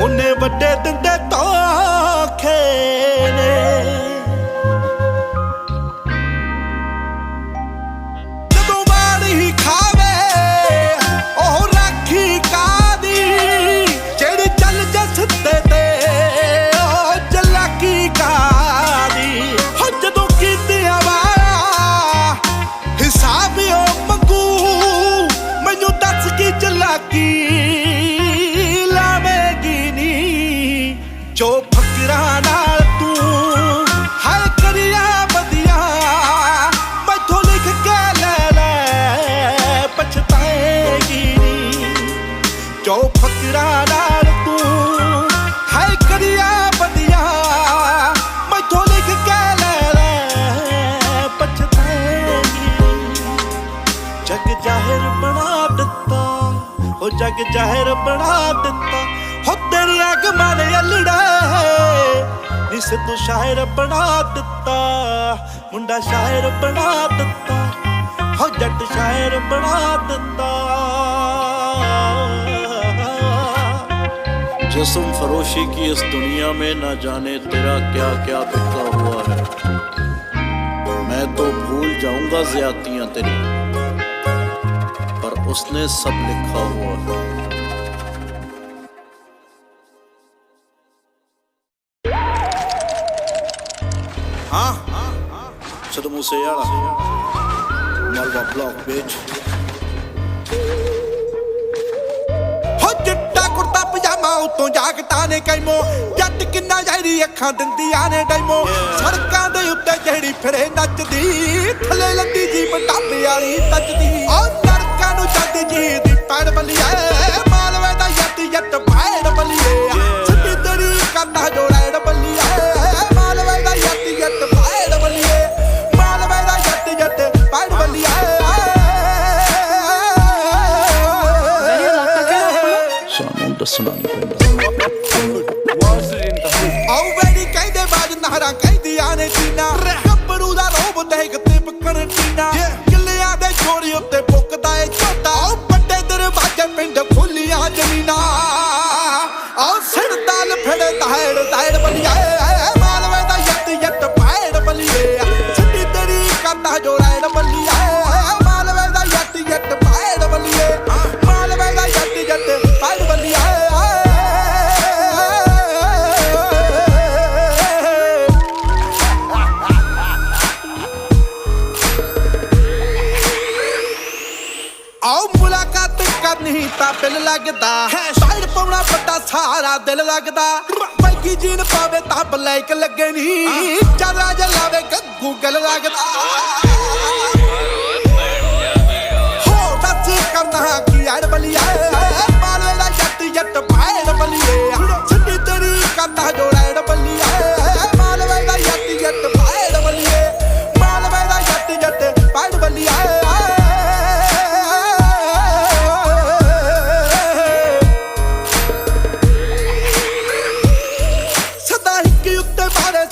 ਉਹਨੇ ਵੱਡੇ ਦਿੰਦੇ ਧੋਖੇ ਨੇ ਜਦੋਂ ਮਾਰ ਹੀ ਖਾਵੇ ਉਹ ਰਾਖੀ ਕਾਦੀ ਜਿਹੜੀ ਚੱਲ ਜਸਤੇ ਤੇ ਉਹ ਚਲਾਕੀ ਕਾਦੀ ਹੋ ਜਦੋਂ ਕੀਤਿਆਂ ਵਾਲਾ ਹਿਸਾਬ ਉਹ ਮੰਗੂ ਮੈਨੂੰ ਦੱਸ ਕੀ ਚਲਾਕੀ ਲਾਵੇਗੀ ਨੀ ਜੋ ਫਕਰਾਂ ਨਾਲ ਤੂੰ ਹਰ ਕਰਿਆ ਵਧੀਆ ਮੈਥੋਂ ਲਿਖ ਕੇ ਲੈ ਲੈ ਪਛਤਾਏਗੀ ਨੀ ਜੋ ਫਕਰਾਂ ਨਾਲ ਤੂੰ ਹਰ ਕਰਿਆ ਵਧੀਆ ਮੈਥੋਂ ਲਿਖ ਕੇ ਲੈ ਲੈ ਪਛਤਾਏਗੀ ਜਗ ਜ਼ਾਹਿਰ ਬਣਾ ਦਿੱਤਾ ਹੋ ਜਗ ਜ਼ਾਹਿਰ ਬਣਾ ਦਿੱਤਾ ਹੋ ਤੇਰੀਆਂ ਗਮਾਂ ਨੇ ਅਲੜਾ ਨੀ ਸਿੱਧੂ ਸ਼ਾਇਰ ਬਣਾ ਦਿੱਤਾ ਮੁੰਡਾ ਸ਼ਾਇਰ ਬਣਾ ਦਿੱਤਾ ਹੋ ਜੱਟ ਸ਼ਾਇਰ ਬਣਾ ਦਿੱਤਾ जिस्म फरोशी की इस दुनिया में न जाने तेरा क्या क्या बिका हुआ है मैं तो भूल जाऊंगा ज्यादतियां तेरी पर उसने सब लिखा हुआ है हाँ सिद्धू मूसेवाला मलवा ब्लॉक बेच ਹੋ ਚਿੱਟਾ ਕੁੜਤਾ ਪਜਾਮਾ ਉਤੋਂ ਜਾਗਟਾਂ ਨੇ ਕੈਮੋ ਜੱਟ ਕਿੰਨਾ ਜ਼ਹਿਰੀ ਅੱਖਾਂ ਦਿੰਦੀਆਂ ਨੇ ਡੈਮੋ ਸੜਕਾਂ ਦੇ ਉੱਤੇ ਜਿਹੜੀ ਫਿਰੇ ਨੱਚਦੀ ਥੱਲੇ ਲੱਦੀ ਜੀ ਬਟਾਪੇ ਵਾਲੀ ਤੱਜਦੀ ਉਹ ਨਰਕਾਂ ਨੂੰ ਜਾਂਦੀ ਜੀ ਦੀ ਪੈੜ ਬੱਲੀਏ ਮਾਲਵੇ ਦਾ ਜੱਟ ਪੈੜ ਬੱਲੀਏ ਸਿੱਧੀ ਤੇਰੀ ਕੰਨਾ ਜੋੜੈੜ ਬੱਲੀਏ ਮਾਲਵੇ ਦਾ ਜੱਟ ਪੈੜ ਬੱਲੀਏ ਮਾਲਵੇ ਦਾ ਜੱਟ ਪੈੜ ਬੱਲੀਏ सानू दसना नहीं पैंदा ਆਉ ਵੇੜੀ ਕਹਿੰਦੇ ਬਾਜ ਨਹਰਾਂ ਕਹਿੰਦੀਆਂ ਨੇ ਜੀਨਾ ਗੱਭਰੂ ਦਾ ਰੋਬ ਦੇਖ ਤੇ ਪਕੜ ਟੀਨਾ ਕਿੱਲਿਆਂ ਦੇ ਛੋਰੀ ਉੱਤੇ ਪੁੱਕਦਾ ਏ ਝੋਟਾ ਆਉ ਵੱਡੇ ਦਰਵਾਜ਼ੇ ਪਿੰਡ ਖੁੱਲੀਆਂ ਜ਼ਮੀਨਾਂ ਆਉ ਸਿਰ ਤਾਲ ਫੜੇ ਤਾੜ ਬਲੀਏ ਮਾਲਵੇ ਦਾ ਜੱਟ ਪੈੜ ਬਲੀਏ ਸਿੱਧੀ ਤੇਰੀ ਕੰਨਾ ਜੋੜੈੜ ਬਲੀਏ ਮਾਲਵੇ ਦਾ ਜੱਟ ਪੈੜ ਬਲੀਏ ਮਾਲਵੇ ਦਾ ਜੱਟ ਪੈੜ ਬਲੀਏ ਆਓ ਮੁਲਾਕਾਤ ਕਰਨੀ ਤਾਂ ਬਿਲ ਲੱਗਦਾ ਸਾਈਡ ਪਾਉਣਾ ਵੱਡਾ ਸਾਰਾ ਦਿਲ ਲੱਗਦਾ ਬੈਗੀ ਜੀਨ ਪਾਵੇ ਤਾਂ ਬਲੈਕ ਲੱਗੇ ਨਹੀਂ ਚਾਦਰਾ ਜਲਾਵੇ ਗੱਗੂ ਗਲ ਲੱਗਦਾ ਹੋ ਦੱਸ ਕਰਨਾ ਕੀ ਯਾਰ ਬਲੀਆ ਮਾਲਵੇ ਦਾ ਜੱਟ ਪੈੜ ਬਲੀਏ ਸਿੱਧੀ ਤੇਰੀ ਕੰਨਾ ਜੋੜੈੜ ਬਲੀਏ ਮਾਲਵੇ ਦਾ ਜੱਟ ਪੈੜ ਬਲੀਏ ਮਾਲਵੇ ਦਾ ਜੱਟ ਪੈੜ ਬਲੀਏ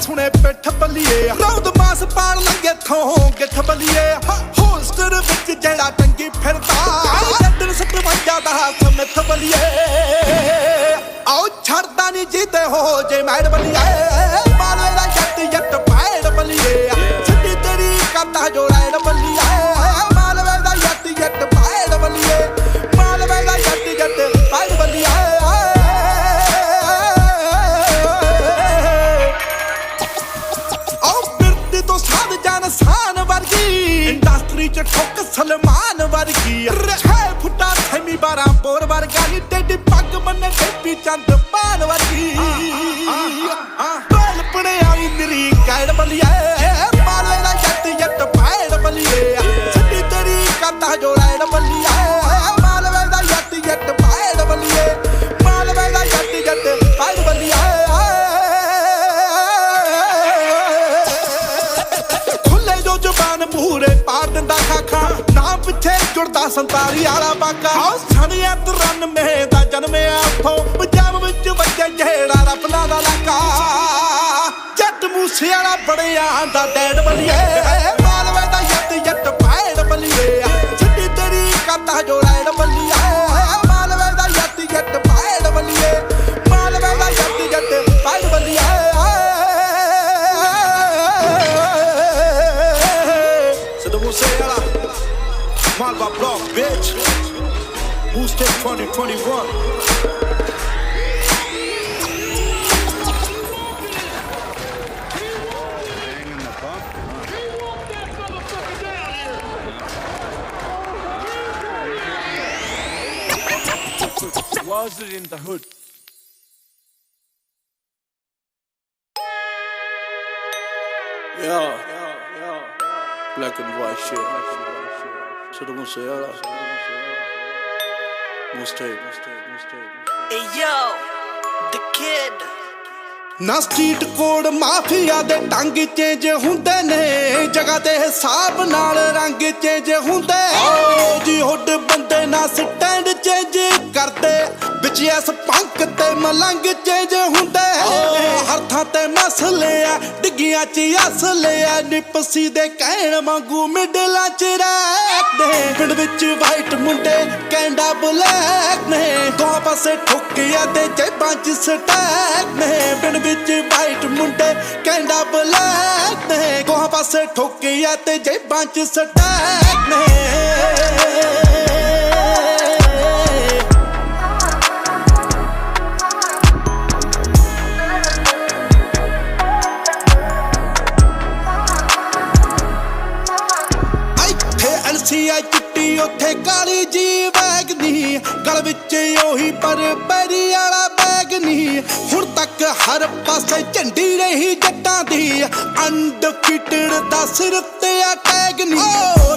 ਸੁਣੇ ਪਿੱਠ ਬੱਲੀਏ ਰੌਦ ਮਾਸ ਪਾੜ ਲੰਗੇ ਥੋਂ ਗਿੱਠ ਬੱਲੀਏ ਹੋਸਟਰ ਵਿੱਚ ਜਿਹੜਾ ਟੰਗੀ ਫਿਰਦਾ ਜੱਟਨ 57 ਦਾ ਸਮਿੱਥ ਬੱਲੀਏ ਆਓ ਛੱਡਦਾ ਨਹੀਂ ਜੀਤੇ ਹੋ ਜੇ ਮੈੜ ਬੱਲੀਏ ਮਾਲਵੇ ਦਾ ਜੱਟ ਪੈੜ ਬੱਲੀਏ ਸਿੱਧੀ ਤੇਰੀ ਕੰਨਾ ਜੋੜੈੜ ਬੱਲੀਏ ਮਾਲਵੇ ਦਾ ਜੱਟ ਪੈੜ ਬੱਲੀਏ ਮਾਲਵੇ ਦਾ ਜੱਟ ਪੈੜ ਬੱਲੀਏ ਸਾਨ ਵਰਗੀ ਇੰਡਸਟਰੀ ਚ ਠੋਕ ਸਲਮਾਨ ਵਰਗੀ 6 ਫੁੱਟਾ ਥੈਮੀ 12 ਬੋਰ ਵਰਗਾ ਨੀ ਟੇਡੀ ਪੱਗ ਮੰਨੇ ਟੇਪੀ ਚੰਦ ਪਾਨ ਵਰਗੀ ਬਲਪਣੇ ਆਈ ਨਿਰੀ ਕੈੜ ਬਲੀਏ ਮਾਲਵੇ ਦਾ ਜੱਟ ਪੈੜ ਬਲੀਏ ਕਰਦਾ ਜੋ ਰੈਡ ਬੱਲੀਏ ਮਾਲਵੇ ਦਾ ਜੱਟ ਜੱਟ ਪਾਇੜ ਬੱਲੀਏ ਮਾਲਵੇ ਦਾ ਜੱਟ ਜੱਟ ਪਾਇੜ ਬੱਲੀਏ ਖੁੱਲੇ ਜੋ ਜ਼ੁਬਾਨ ਪੂਰੇ ਪਾੜ ਦਿੰਦਾ ਖਾਖਾ ਨਾ ਪਿੱਛੇ ਜੁੜਦਾ 47 ਵਾਲਾ ਬਾਕਾ ਸਣਿਆ 93 ਦਾ ਜਨਮਿਆ ਉੱਥੋਂ ਪੰਜਾਬ ਵਿੱਚ ਬੱਚੇ ਜਿਹੜਾ ਰਫਲਾ ਦਾ ਲਾਕਾ ਜੱਟ ਮੂਸੇ ਵਾਲਾ ਬੜਿਆ ਦਾ ਡੈਡ ਬੱਲੀਏ ਮਾਲਵੇ ਦਾ ਜੱਟ ਜੱਟ ਪਾਇੜ ਬੱਲੀਏ ਛੱਡੀ ਤੇਰੀ ਕਰਦਾ ਜੋ ਰੈਡ ਬੱਲੀਏ ਮਾਲਵੇ ਦਾ ਜੱਟ ਜੱਟ ਪਾਇੜ ਬੱਲੀਏ ਮਾਲਵੇ ਦਾ ਜੱਟ ਜੱਟ ਪਾਇੜ ਬੱਲੀਏ ਸਿੱਧੂ ਮੂਸੇ ਵਾਲਾ Malva block, bitch. Who's this 2021? Was it in the hood? Yeah. Black and white shit. Siddhu Moosewala. Hey yo, the kid. ਨਾ ਸਟਰੀਟ ਕੋਡ ਮਾਫੀਆ ਦੇ ਟੰਗ ਚੇਂਜ ਹੁੰਦੇ ਨੇ ਜਗ੍ਹਾ ਦੇ ਹਿਸਾਬ ਨਾਲ ਰੰਗ ਚੇਂਜ ਹੁੰਦੇ ਜੀ ਹੁੱਡ ਬੰਦੇ ਨਾ ਸਟੈਂਡ ਚੇਂਜ ਕਰਦੇ ਵਿੱਚ ਐਸ ਪੰਕ ਤੇ ਮਲੰਗ ਚੇਂਜ ਹੁੰਦੇ ਹਰ ਥਾਂ ਤੇ ਮਸਲੇ ਆ ਡਿੱਗੀਆਂ ਚ ਅਸਲੇ ਆ ਨਿਪਸੀ ਦੇ ਕਹਿਣ ਵਾਂਗੂ ਮਿਡਲਾਂ ਚ ਰਹਿੰਦੇ ਪਿੰਡ ਵਿੱਚ ਵਾਈਟ ਮੁੰਡੇ ਕੈਂਡਾ ਬਲੈਕ ਨੇ ਦੋ ਪਾਸੇ ਠੁੱਕਿਆ ਤੇ ਜੇਬਾਂ ਚ ਸਟੈਕ ਨੇ ਪਿੰਡ ਵਿੱਚ ਵਾਈਟ ਮੁੰਡੇ ਕੈਂਡਾ ਬਲੈਕ ਨੇ ਦੋ ਪਾਸੇ ਠੁੱਕਿਆ ਤੇ ਜੇਬਾਂ ਚ ਸਟੈਕ ਨੇ ਐਲਸੀਆ ਚਿੱਟੀ ਉੱਥੇ ਕਾਲੀ ਜੀ ਬੈਗ ਨੀ ਗਲ ਵਿੱਚ ਉਹੀ ਪਰ ਪੈਰੀ ਵਾਲਾ ਬੈਗ ਨੀ ਹੁਣ ਤੱਕ ਹਰ ਪਾਸੇ ਝੰਡੀ ਰਹੀ ਜੱਟਾਂ ਦੀ ਅਨਡਿਫੀਟਡ ਦਾ ਸਿਰ ਤੇ ਆ ਟੈਗ ਨੀ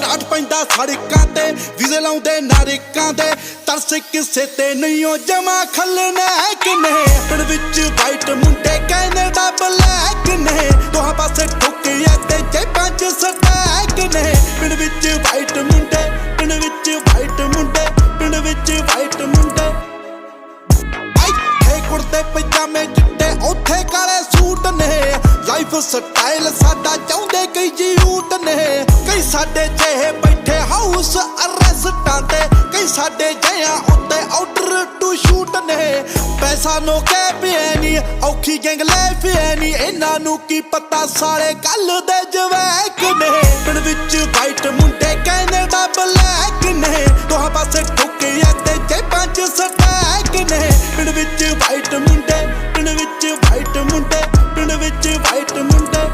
ਰਾਤ ਪੈਂਦਾ ਸੜਕਾਂ ਤੇ ਵੀਜ਼ੇ ਲਾਉਂਦੇ ਨਾਰਿਕਾਂ ਦੇ ਤਰਸ ਕਿਸੇ ਤੇ ਨਹੀਂ ਉਹ ਜਮਾ ਖਲਨੈਕ ਨੇ ਪਿੰਡ ਵਿੱਚ ਵਾਈਟ ਮੁੰਡੇ ਕੈਨੇਡਾ ਬਲੈਕ ਨੇ ਦੋਹਾਂ ਪਾਸੇ ਠੁੱਕਿਆ ਤੇ ਜੇਬਾਂ ਚ ਸਟੈਕ ਨੇ ਪਿੰਡ ਵਿੱਚ ਵਾਈਟ ਮੁੰਡੇ ਪਿੰਡ ਵਿੱਚ ਵਾਈਟ ਮੁੰਡੇ ਪਿੰਡ ਵਿੱਚ ਵਾਈਟ ਮੁੰਡੇ ਇੱਥੇ ਕੁੜਤੇ ਪਜਾਮੇ ਚਿੱਟੇ ਉੱਥੇ ਕਾਲੇ ਸੂਟ ਨੇ ਲਾਈਫ ਸਟਾਈਲ ਸਾਡਾ ਚਾਹੁੰਦੇ ਕਈ ਜੂਟ ਨੇ ਕਈ ਸਾਡੇ ਜਿਹੇ ਬੈਠੇ ਹਾਊਸ ਅਰੈਸਟਾਂ ਤੇ ਕਈ ਸਾਡੇ ਜਿਹਾਂ ਉੱਤੇ ਆਰਡਰ ਟੂ ਸ਼ੂਟ ਨੇ ਪੈਸਾ ਨੋ ਕਹਿ ਪਿਆ ਨੀ ਔਖੀ ਗੈਂਗ ਲੈ ਪਿਆ ਨੀ ਇਹਨਾਂ ਨੂੰ ਕੀ ਪਤਾ ਸਾਲੇ ਕੱਲ ਦੇ ਜਵੈਕ ਨੇ ਪਿੰਡ ਵਿੱਚ ਵਾਈਟ ਮੁੰਡੇ ਕੈਨੇਡਾ ਬਲੈਕ ਨੇ ਦੋਹਾਂ ਪਾਸੇ ਠੁੱਕਿਆ ਤੇ ਜੇਬਾਂ ਚ ਸਟੈਕ ਨੇ ਪਿੰਡ ਵਿੱਚ ਵਾਈਟ ਮੁੰਡੇ ਪਿੰਡ ਵਿੱਚ ਵਾਈਟ ਮੁੰਡੇ ਪਿੰਡ ਵਿੱਚ ਵਾਈਟ ਮੁੰਡੇ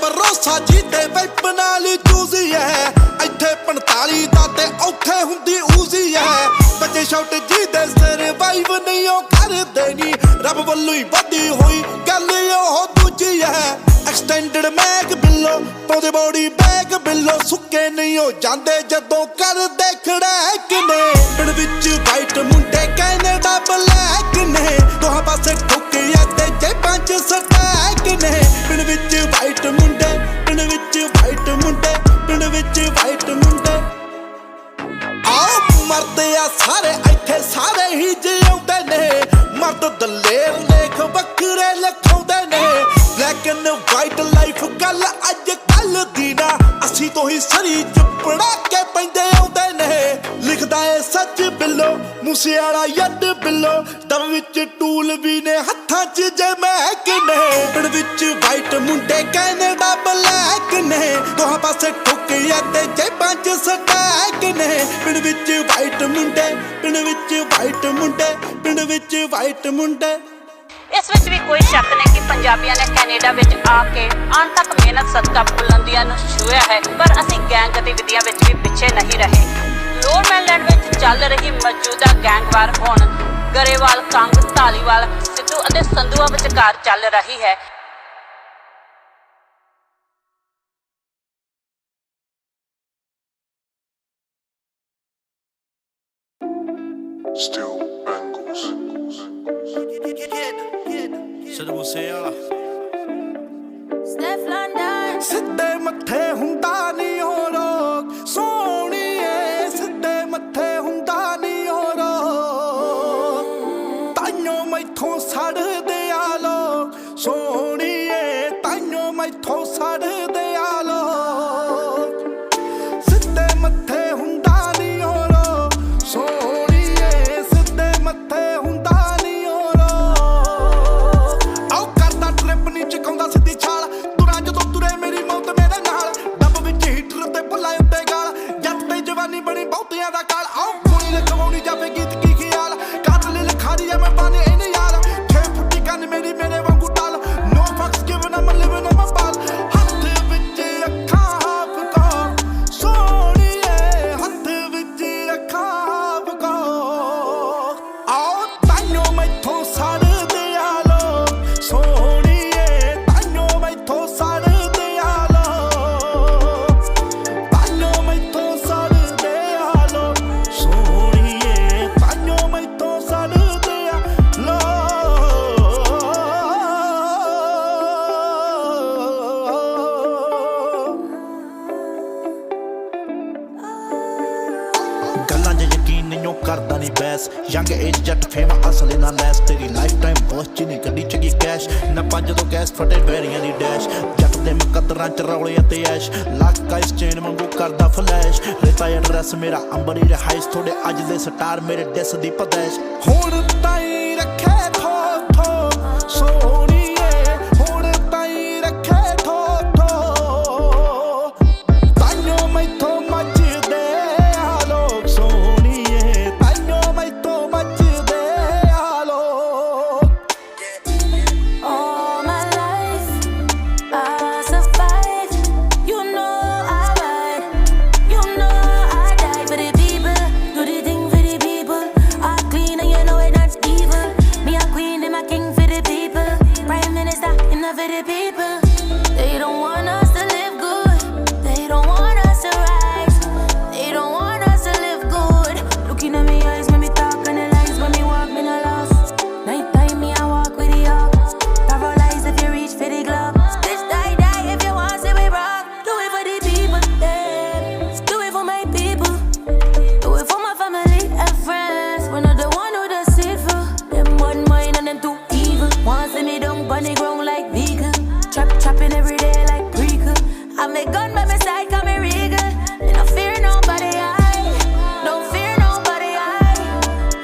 ਭਰੋਸਾ ਜੀਤੇ ਵੈਪ ਨਾਲ ਚੂਜ਼ੀ ਹੈ ਇੱਥੇ 45 ਦਾ ਤੇ ਔਖੇ ਹੁੰਦੀ ਊਜ਼ੀ ਹੈ ਬੱਚੇ ਸ਼ਾਟ ਜੀਦੇ ਸਰਵਾਈਵ ਨਹੀਂ ਉਹ ਕਰਦੇ ਨੀ ਰੱਬ ਵੱਲੋਂ ਹੀ ਵਧੀ ਹੋਈ ਗੱਲ ਉਹ ਦੂਜੀ ਹੈ ਐਕਸਟੈਂਡਡ ਮੈਗ ਬਿੱਲੋ ਪਾਉਂਦੇ ਬੋਡੀ ਬੈਗ ਬਿੱਲੋ ਸੁੱਕੇ ਨਹੀਂ ਉਹ ਜਾਂਦੇ ਜਦੋਂ ਕਰਦੇ ਖੜੈਕ ਨੇ ਪਿੰਡ ਵਿੱਚ ਵਾਈਟ ਮੁੰਡੇ ਕੈਨੇਡਾ ਬਲੈਕ ਨੇ ਦੋਹਾਂ ਪਾਸੇ ਠੁੱਕਿਆ ਤੇ ਜੇਬਾਂ ਚ ਸਟੈਕ ਨੇ ਪਿੰਡ ਵਿੱਚ ਵਾਈਟ ਮੁੰਡੇ ਪਿੰਡ ਵਿੱਚ ਵਾਈਟ ਮੁੰਡੇ ਪਿੰਡ ਵਿੱਚ ਵਾਈਟ ਮੁੰਡੇ ਆਓ ਮਰਦੇ ਆ ਸਾਰੇ ਇੱਥੇ ਸਾਰੇ ਹੀ ਜਿਉਂਦੇ ਨੇ ਮਰਦ ਦਲੇਰ ਲੇਖ ਵੱਖਰੇ ਲਿਖਾਉਂਦੇ ਨੇ ਬਲੈਕ ਐਂਡ ਵਾਈਟ ਲਾਈਫ ਗੱਲ ਅੱਜ ਕੱਲ ਦੀ ਨਾ ਅਸੀਂ ਤੋਂ ਹੀ ਸਰੀ ਚਪੜਾ ਕੇ ਪੈਂਦੇ ਆਉਂਦੇ ਨੇ ਲਿਖਦਾ ਏ ਸੱਚ ਬਿੱਲੋ ਮੂਸੇ ਵਾਲਾ ਯੱਡ ਬਿੱਲੋ ਦਮ ਵਿੱਚ ਟੂਲ ਵੀ ਨੇ ਹੱਥਾਂ 'ਚ ਜੇ ਮਹਿਕ ਨੇ ਪਿੰਡ ਵਿੱਚ ਵਾਈਟ ਮੁੰਡੇ ਕੈਨੇਡਾ ਬਲੈਕ ਨੇ ਦੋਹਾਂ ਪਾਸੇ ਠੁੱਕਿਆ ਤੇ ਜੇਬਾਂ 'ਚ ਸਟੈਕ ਨੇ ਪਿੰਡ ਵਿੱਚ ਵਾਈਟ ਮੁੰਡੇ ਪਿੰਡ ਵਿੱਚ ਵਾਈਟ ਮੁੰਡੇ ਪਿੰਡ ਵਿੱਚ ਵਾਈਟ ਮੁੰਡੇ ਇਸ ਵਿੱਚ ਵੀ ਕੋਈ ਸ਼ੱਕ ਨਹੀਂ ਕਿ ਪੰਜਾਬੀਆਂ ਨੇ ਕੈਨੇਡਾ ਵਿੱਚ ਆ ਕੇ ਅਣਥੱਕ ਮਿਹਨਤ ਸਦਕਾ ਬੁਲੰਦੀਆਂ ਨੂੰ ਛੂਹਿਆ ਹੈ, ਪਰ ਅਸੀਂ ਗੈਂਗ ਗਤੀਵਿਧੀਆਂ ਵਿੱਚ ਵੀ ਪਿੱਛੇ ਨਹੀਂ ਰਹੇ। ਲੋਅਰਮੈਨਲੈਂਡ ਵਿੱਚ ਚੱਲ ਰਹੀ ਮੌਜੂਦਾ ਗੈਂਗਵਾਰ ਹੁਣ ਗਰੇਵਾਲ, ਕੰਗ, ਧਾਲੀਵਾਲ, ਸਿੱਧੂ ਅਤੇ ਸੰਧੂਆ ਵਿਚਕਾਰ ਚੱਲ ਰਹੀ ਹੈ। Still bangles. Sidhu Moosewala Steph London. ਸਿੱਧੇ ਮੱਥੇ ਹੁੰਦਾ ਨਹੀਂ ਹੋ ਰੋਗ ਸੋਹਣੀਏ, ਸਿੱਧੇ ਮੱਥੇ ਹੁੰਦਾ ਨਹੀਂ ਹੋ ਰੋਗ, ਤਾਈਓ ਮੈਥੋਂ ਸੜਦੇ ਆ ਲੋਕ ਸੋਹਣੀਏ, ਤਾਈਓ ਮੈਥੋਂ ਸੜਦੇ ਆ ਲੋਕ, ਸਿੱਧੇ ਮੱਥੇ ਹੁੰਦਾ ਨਹੀਂ ਹੋ ਰੋਗ ਸੋਹਣੀਏ, ਸਿੱਧੇ ਮੱਥੇ ਹੁੰਦਾ ਨਹੀਂ ਹੋ ਰੋਗ, ਆਓ ਕਰਦਾ ਟ੍ਰਿਪ ਨਹੀਂ ਚਕਾਉਂਦਾ ਸਿੱਧੀ ਛਾਲ, ਤੁਰਾਂ ਜਦੋਂ ਤੁਰੇ ਮੇਰੀ ਮੌਤ ਮੇਰੇ ਨਾਲ, ਡੱਬ ਵਿੱਚ ਹੀਟਰ ਤੇ ਭੁੱਲਾ ਉੱਤੇ ਗਾਲ, ਜੱਟ ਤੇ ਜਵਾਨੀ ਬਣੀ ਬਹੁਤਿਆਂ ਦਾ ਕਾਲ, ਆਓ ਗੋਲੀ ਲਗਵਾਉਣੀ ਜਾਵੇ ਗੀਤ ਕੀ ਖਿਆਲ, ਕਾਤਲ ਲਿਖਾਰੀ ਆ ਮੈਂ ਬਾਨੇ ਇਹਨੇ ਯਾਰ, 6 ਫੁੱਟੀ ਕੰਨ ਮੇਰੀ ਮੇਰੇ ਵਾਂਗੂ ਟਾਲ, no fucks given I'm living on my ball, ਹੱਥ ਵਿੱਚ ਅੱਖਾਂ ਹਾਫ ਕੋ ਸੋਹਣੀਏ, ਹੱਥ ਵਿੱਚ ਅੱਖਾਂ ਹਾਫ ਕੋ, ਆਓ ਤਾਈਓ ਮੈਥੋਂ ਸੜਦੇ ਆ ਲੋਕ ਸੋਹਣੀਏ, ਤਾਈਓ ਮੈਥੋਂ ਸੜਦੇ ਆ ਲੋਕ, ਤਾਈਓ ਮੈਥੋਂ ਸੜਦੇ ਆ ਲੋਕ ਸੋਹਣੀਏ, ਤਾਈਓ ਮੈਥੋਂ ਸੜਦੇ ਆ ਲੋਕ। ਗੱਲਾਂ 'ਚ ਯਕੀਨ ਨਹੀਂ ਉਹ ਕਰਦਾ ਨਹੀਂ ਬੈਸ, ਯੰਗ ਏਜ ਜੱਟ ਫੇਮ ਅਸਲ ਨਾ ਲੈਸ, ਤੇਰੀ ਲਾਈਫ ਟਾਈਮ ਬਸ ਚ ਨਹੀਂ ਗੱਡੀ ਚ ਗਈ ਕੈਸ਼, ਨਾ ਪੰਜ ਤੋਂ ਗੈਸ ਫਟੇ ਬੈਰੀਆਂ ਦੀ ਡੈਸ਼, ਜੱਟ ਦੇ ਮੁਕੱਦਰਾਂ ਚ ਰੌਲੇ ਅਤੇ ਐਸ਼, ਲੱਕ ਆਈਸ ਚੇਨ ਵਾਂਗੂ ਕਰਦਾ ਫਲੈਸ਼, ਰੇਤਾ ਐਡਰੈਸ ਮੇਰਾ ਅੰਬਰੀ ਰਿਹਾਇਸ਼, ਥੋੜੇ ਅੱਜ ਦੇ ਸਟਾਰ ਮੇਰੇ ਡਿਸ ਦੀ ਪਦੈਸ਼, ਹੁਣ ਤਾਈ ਰੱਖੇ ਥੋ ਥੋ ਸੋਹਣੀਏ, ਹੁਣ ਤਾਈ ਰੱਖੇ ਥੋ ਥੋ, ਤਾਈਓ ਮੈਥੋਂ ਮੱਚਦੇ ਆ ਲੋਕ ਸੋਹਣੀਏ, ਤਾਈਓ ਮੈਥੋਂ ਮੱਚਦੇ ਆ ਲੋਕ। All my life, I survive. You know I ride, you know I die for the people. Do the thing for the people. I clean and you know it not evil. Me a queen and my king for the people. Prime Minister enough for the people. They don't want us to live good. They don't want us to rise. They don't want us to live good. Looking at me eyes when me talk and the lies when me walk me no lost. Night time me I walk with the ops. Paralyzed if you reach for the glove. Bitch die if you want to be rock. Do it for the people, yeah. Do it for my people. Do it for my family and friends. We're not the one who deceitful. Them one mind and them too evil. Want see me down on the ground like vegan. Chopping every day like prequel. I make gun by my side, call me regal. And I fear nobody, I don't fear nobody, I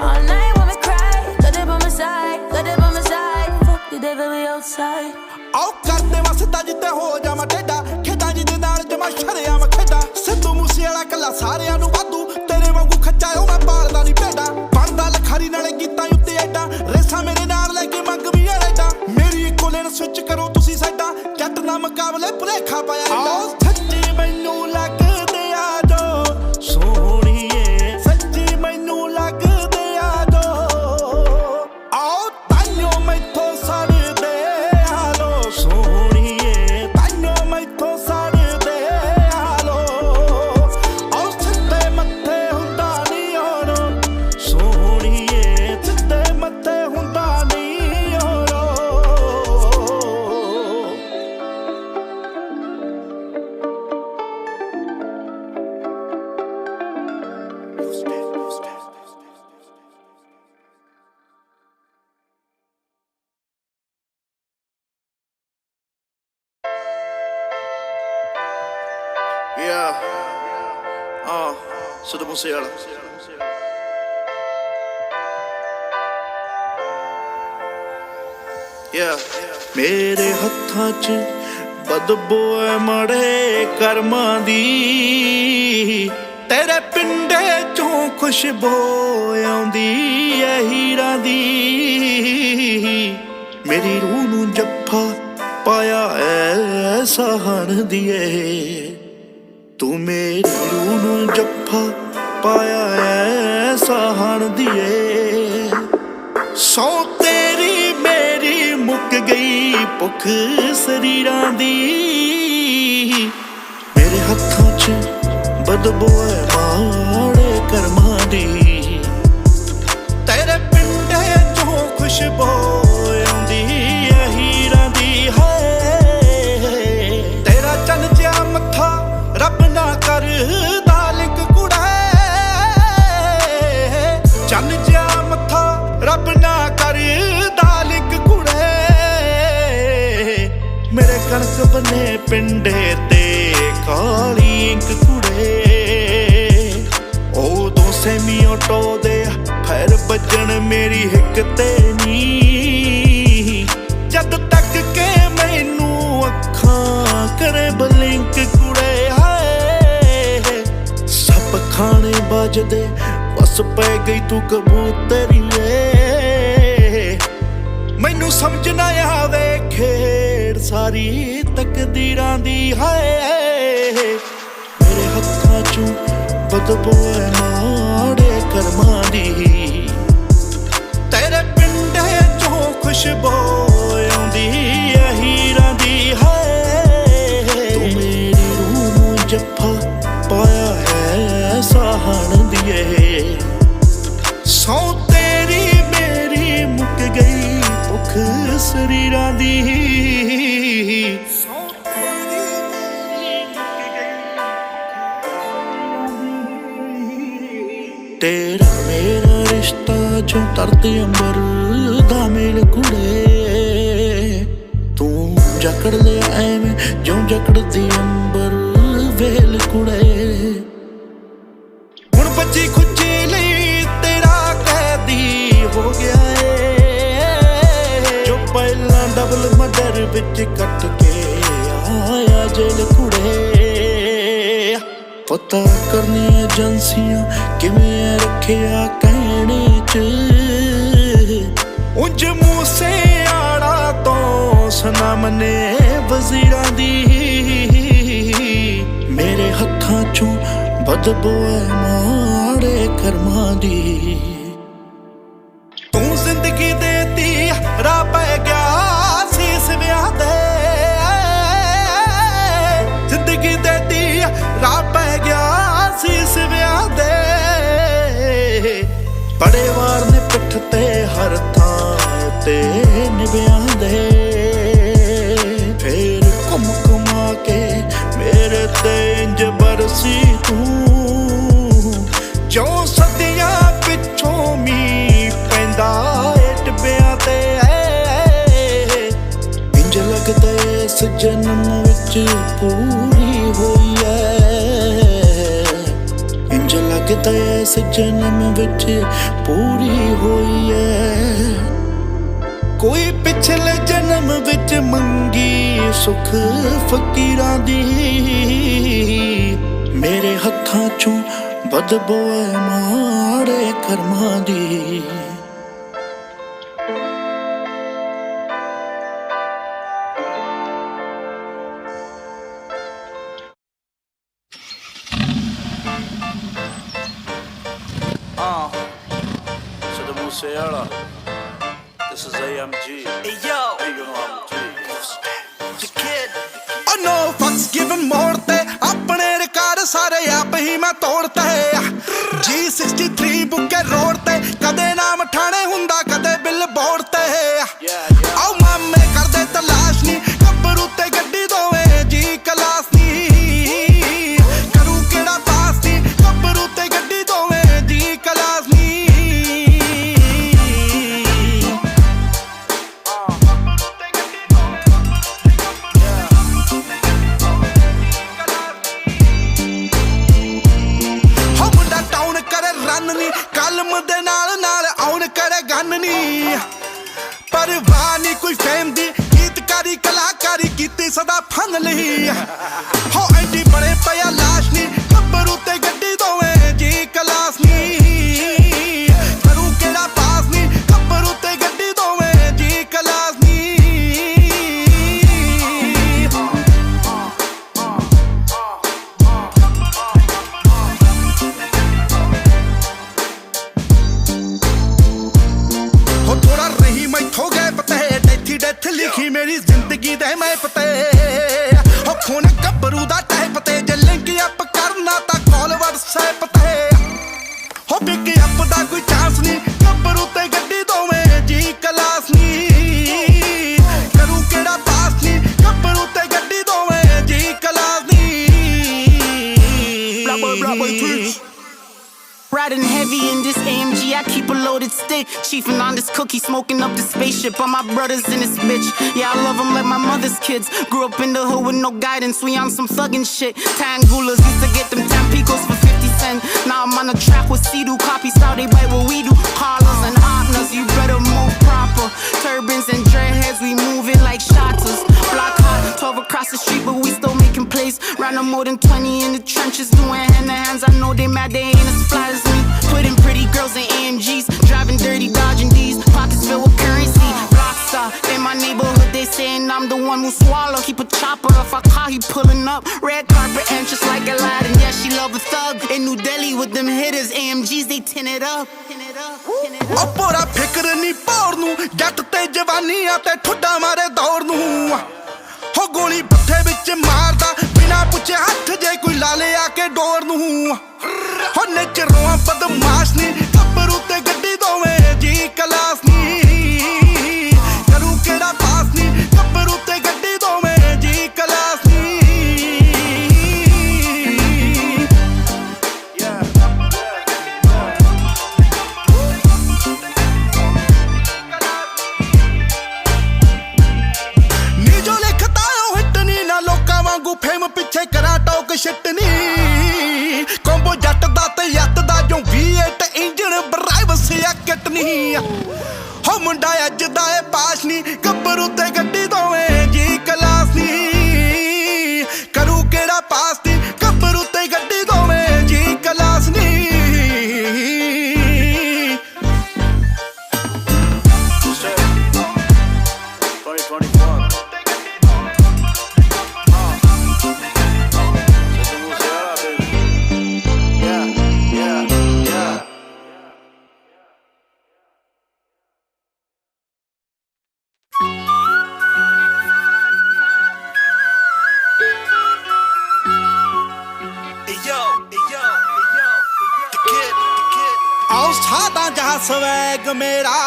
all night when me cry. Got it by my side, got it by my side. Fuck the devil, we outside. ਆਓ ਕਰਦੇ ਵਸਦਾ ਜਿੱਤੇ ਹੋ ਜਾਵਾਂ ਟੇਡਾ, ਖੇਡਾਂ ਜਿਹਦੇ ਨਾਲ ਜਮਾ ਸ਼ਰਿਆਮ ਖੇਡਾਂ, ਸਿੱਧੂ ਮੂਸੇਵਾਲਾ ਕੱਲਾ ਸਾਰਿਆਂ ਨੂੰ ਵਾਧੂ, ਤੇਰੇ ਵਾਂਗੂ ਖੱਚਾ ਉਹ ਮੈਂ ਪਾਲਦਾ ਨਹੀਂ ਭੇਡਾਂ, ਬਣਦਾ ਲਖਾਰੀ ਨਾਲੇ ਗੀਤਾਂ ਉੱਤੇ ਐਡਾ, ਰੇਸਾਂ ਮੇਰੇ ਨਾਲ ਲੈ ਕੇ ਮੰਗ ਵੀ ਐਡਾ, ਮੇਰੀ ਇੱਕੋ ਲੇਨ ਸਵਿਚ ਕਰੋ ਤੁਸੀਂ ਸਾਡਾ, ਜੱਟ ਨਾ ਮੁਕਾਬਲੇ ਭੁਲੇਖਾ ਪਾਇਆ ਆਓ ਸੱਚੀ ਮੈਨੂੰ ਲੱਗਦੇ ਆ ਜੋ ਸੋਹਣੀਏ, ਸੱਚੀ ਮੈਨੂੰ ਲੱਗਦੇ ਆ ਜੋ, ਆਓ ਤਾਈਓ ਮੈਥੋਂ ਸੜਦੇ ਆ ਲੋ ਸੋਹਣੀਏ, ਤਾਈਓ ਮੈਥੋਂ ਸੜਦੇ ਆ ਲੋ, ਆਓ ਸਿੱਧੇ ਮੱਥੇ ਹੁੰਦਾ ਨਹੀਂ ਹੋਰ ਸੋਹਣੀਏ, ਸਿੱਧੇ ਮੱਥੇ ਹੁੰਦਾ ਨਹੀਂ ਹੋਰ। Yeah, Siddhu Moosewala. Yeah, ਮੇਰੇ ਹੱਥਾਂ 'ਚ ਬਦਬੂ ਐ ਮਾੜੇ ਕਰਮਾਂ ਦੀ, ਤੇਰੇ ਪਿੰਡੇ 'ਚੋਂ ਖੁਸ਼ਬੂ ਆਉਂਦੀ ਐ ਹੀਰਾਂ ਦੀ, ਮੇਰੀ ਰੂਹ ਨੂੰ ਜੱਫਾ ਪਾਇਆ ਐਸਾ ਹਣ ਦੀਏ ਤੂੰ ਮੇਰੀ ਰੂਹ ਨੂੰ ਜੱਫਾ ਪਾਇਆ ਐਸਾ ਹਣ ਦੀਏ ਸੌ ਤੇਰੀ ਮੇਰੀ ਮੁੱਕ ਗਈ ਭੁੱਖ ਸਰੀਰਾਂ ਦੀ ਮੇਰੇ ਹੱਥਾਂ 'ਚ ਬਦਬੂ ਹੈ ਮਾੜੇ ਕਰਮਾਂ ਦੀ ਤੇਰੇ ਪਿੰਡੇ 'ਚੋਂ ਖੁਸ਼ਬੂ ਆਉਂਦੀ ਹੈ ਹੀਰਾਂ ਦੀ ਹੈ ਤੇਰਾ ਚੰਨ ਜਿਹਾ ਮੱਥਾ ਰੱਬ ਨਾ ਕਰਦਾ ਲਿੰਕ ਕੁੜੇ ਚੰਨ ਜਿਹਾ ਮੱਥਾ ਰੱਬ ਨਾ ਕਰਦਾ ਲਿੰਕ ਕੁੜੇ ਮੇਰੇ ਕਣਕ ਬਨੇ ਪਿੰਡੇ ਤੇ ਕਾਲੀ ਇੰਕ ਕੁੜੇ ਉਦੋਂ ਸੈਮੀ ਆਟੋ ਦੇ ਫੈਰ ਵੱਜਣ ਮੇਰੀ ਹਿੱਕ ਤੇ ਨੀ ਜਦ ਤੱਕ ਕੇ ਮੈਨੂੰ ਅੱਖਾਂ ਕਰੇ ਬਲਿੰਕ ਕੁੜੇ ਹਾਏ ਸੱਪ ਖਾਣੇ ਵੱਜਦੇ ਬਸ ਪੈ ਗਈ ਤੂੰ ਕਬੂਤਰੀਏ ਮੈਨੂੰ ਸਮਝ ਨਾ ਆਵੇ ਖੇਡ ਸਾਰੀ ਤਕਦੀਰਾਂ ਦੀ ਹਾਏ ਮੇਰੇ ਹੱਥਾਂ 'ਚੋਂ ਬਦਬੂ ਹੈ ਮਾੜੇ ਕਰਮਾਂ ਦੀ ਤੇਰੇ ਪਿੰਡੇ 'ਚੋਂ ਖੁਸ਼ਬੂ ਆਉਂਦੀ ਹੈ ਹੀਰਾਂ ਦੀ ਹਾਏ ਤੂੰ ਮੇਰੀ ਰੂਹ ਨੂੰ ਜੱਫਾ ਪਾਇਆ ਹੈ ਸਾਹਣ ਦੀਏ ਸੌ ਤੇਰੀ ਮੇਰੀ ਮੁੱਕ ਗਈ ਭੁੱਖ ਸਰੀਰਾਂ ਦੀ ਸੌ ਤੇਰੀ ਮੇਰੀ ਮੁੱਕ ਗਈ ਤੇਰਾ ਮੇਰਾ ਰਿਸ਼ਤਾ ਜੋ ਤਰਦੇ ਅੰਬਰ ਦਾ ਮੇਲ ਕੁੜੇ ਤੂੰ ਜਕੜ ਲਿਆ ਐਵੇਂ ਜਿਉਂ ਜਕੜਦੀ ਅੰਬਰ ਵੇਲ ਕੁੜੇ ਹੁਣ ਬੱਜੀ ਖੁੱਜੀ ਲਈ ਤੇਰਾ ਕੈਦੀ ਹੋ ਗਿਆ ਏ ਜੋ ਪਹਿਲਾਂ ਡਬਲ ਮਰਡਰ ਵਿੱਚ ਕੱਟ ਕੇ ਆਇਆ ਜੇਲ ਕੁੜੇ ਪਤਾ ਕਰਨੀ ਏਜੰਸੀਆਂ ਕਿਵੇਂ ਰੱਖਿਆ ਕਹਿਣੇ 'ਚ ਉਂਝ ਮੂਸੇ ਆੜਾ ਤੋਂ ਸੁਨਾਮ ਨੇ ਵਜ਼ੀਰਾਂ ਦੀ ਮੇਰੇ ਹੱਥਾਂ 'ਚੋਂ ਬਦਬੂ ਹੈ ਮਾੜੇ ਕਰਮਾਂ ਦੀ ਤੂੰ ਜ਼ਿੰਦਗੀ ਦੇਤੀ ਰਾਹ ਪੈ ਗਿਆ ਸੀਸ ਵਿਆਹ ਦੇ ਜ਼ਿੰਦਗੀ ਦੇਤੀ ਰਾਹ ਪੈ ਗਿਆ ਸੀਸ ਵਿਆਹ ਦੇ ਬੜੇ ਵਾਰ ਨੇ ਪਿੱਠ ਤੇ ਹਰ ਥਾਂ ਤੇ ਨਿਭਿਆਂ ਦੇ ਫੇਰ ਘੁੰਮ ਘੁਮਾ ਕੇ ਮੇਰੇ ਤੇ ਇੰਜ ਬਰਸੀ ਤੂੰ ਜੋ ਸਦੀਆਂ ਪਿੱਛੋਂ ਮੀਂਹ ਪੈਂਦਾ ਏ ਟਿੱਬਿਆਂ ਤੇ ਇੰਜ ਲੱਗਦਾ ਇਸ ਜਨਮ ਵਿੱਚ ਪੂਰੀ ਹੋਈ ਐ ਇੰਜ ਲੱਗਦਾ ਇਸ ਜਨਮ ਵਿੱਚ ਪੂਰੀ ਹੋਈ ਐ ਕੋਈ ਪਿਛਲੇ ਜਨਮ ਵਿੱਚ ਮੰਗੀ ਸੁਖ ਫਕੀਰਾਂ ਦੀ ਮੇਰੇ ਹੱਥਾਂ 'ਚੋਂ ਬਦਬੂ ਹੈ ਮਾੜੇ ਕਰਮਾਂ ਦੀ So the Musayala, this is AMG. Hey yo, hey, you know I'm the kid. Oh no, fucks given more te apne record sare aap hi main todta hai G63 bukke road te kade naam thane hunda kade billboard te aao maame karde talash ni kabru te gaddi dove ji class ni karu keda pass ni kabru te gaddi dove ji class ni ਕਲਮ ਦੇ ਨਾਲ ਨਾਲ ਆਉਣ ਕਰੇ ਗੰਨ ਨੀ ਪਰਵਾਹ ਨੀ ਕੋਈ ਫੇਮ ਦੀ ਗੀਤਕਾਰੀ ਕਲਾਕਾਰੀ ਕੀਤੀ ਸਦਾ ਫਨ ਲਈ ਹੋ ਐਡੀ ਬੜੇ ਪਿਆ ਲਾਸ਼ ਨੀ ਗੱਭਰੂ ਤੇ ਗੱਡੀ ਦੋਵੇਂ ਜੀ ਕਲਾਸ ਨੀ ਕਰੂ ਕਿਹੜਾ ਪਾਸ ਨੀ ਗੱਭਰੂ ਤੇ ਗੱਡੀ ਦੋਵੇਂ ਜੀ ਕਲਾਸ ਨੀ नहीं मैथों गए पते डेथी डेथ लिखी मेरी जिंदगी दे मैं पते हो खून गब्बरू दा टाइप ते जे लिंक अप करना ता कॉल व्हाट्सएप ते हो पिक अप दा कोई चांस नहीं गब्बरू ते गड्डी दोवें जी क्लास नहीं करूं केड़ा पास नहीं गब्बरू ते गड्डी दोवें जी क्लास नहीं blah boy Riding heavy in this AMG, I keep a loaded stick. Chiefing on this cookie, smoking up the spaceship. All my brothers in this bitch. Yeah, I love them like my mother's kids. Grew up in the hood with no guidance, we on some thuggin' shit. Tangulas used to get them Tampicos for 50 cents. Now I'm on the track with Sea-Doo. Copy style, they bite what we do. Carlos and Opnas, you better move proper. Turbans and dreadheads, we moving like shotters. Block hot, 12 across the street, but we still making plays. Round more than 20 in the trenches, doing hand-to-hands. I know they mad, they ain't as fly as me. Putting pretty girls in AMGs, driving dirty, dodging D's. Pockets filled with currency. Blockstar in my neighborhood, they saying I'm the one who swallow. Keep a chopper if I call, he pulling up. Red carpet entrance like Aladdin. Yeah, she love a thug. In New Delhi with them hitters, AMGs they tin it up. ओ पूरा फिक्र नहीं पौड़ नू जट ते जवानियां ते ठुड्डा मारे दौड़ नू हो गोली बत्थे विच मारदा बिना पुछे हथ जे कोई ला ले आके डोर नू हो नेचरों बदमाश नी गब्बरू ते गड्डी दोवें जी क्लास नी करूं केड़ा पास नी गब्बरू ते गड्डी दोवें जी क्लास नी फेम पिछे करा टॉक शिट नी कोंबो जट दा ते यत दा जो V8 इंजन ड्राइव से किट नी हो मुंडा अज दा ए पास नी गब्बरू ते गड्डी दोवें जी क्लास नी करू केड़ा पास नी गब्बरू ते गड्डी दोवें जी क्लास नी स्वैग मेरा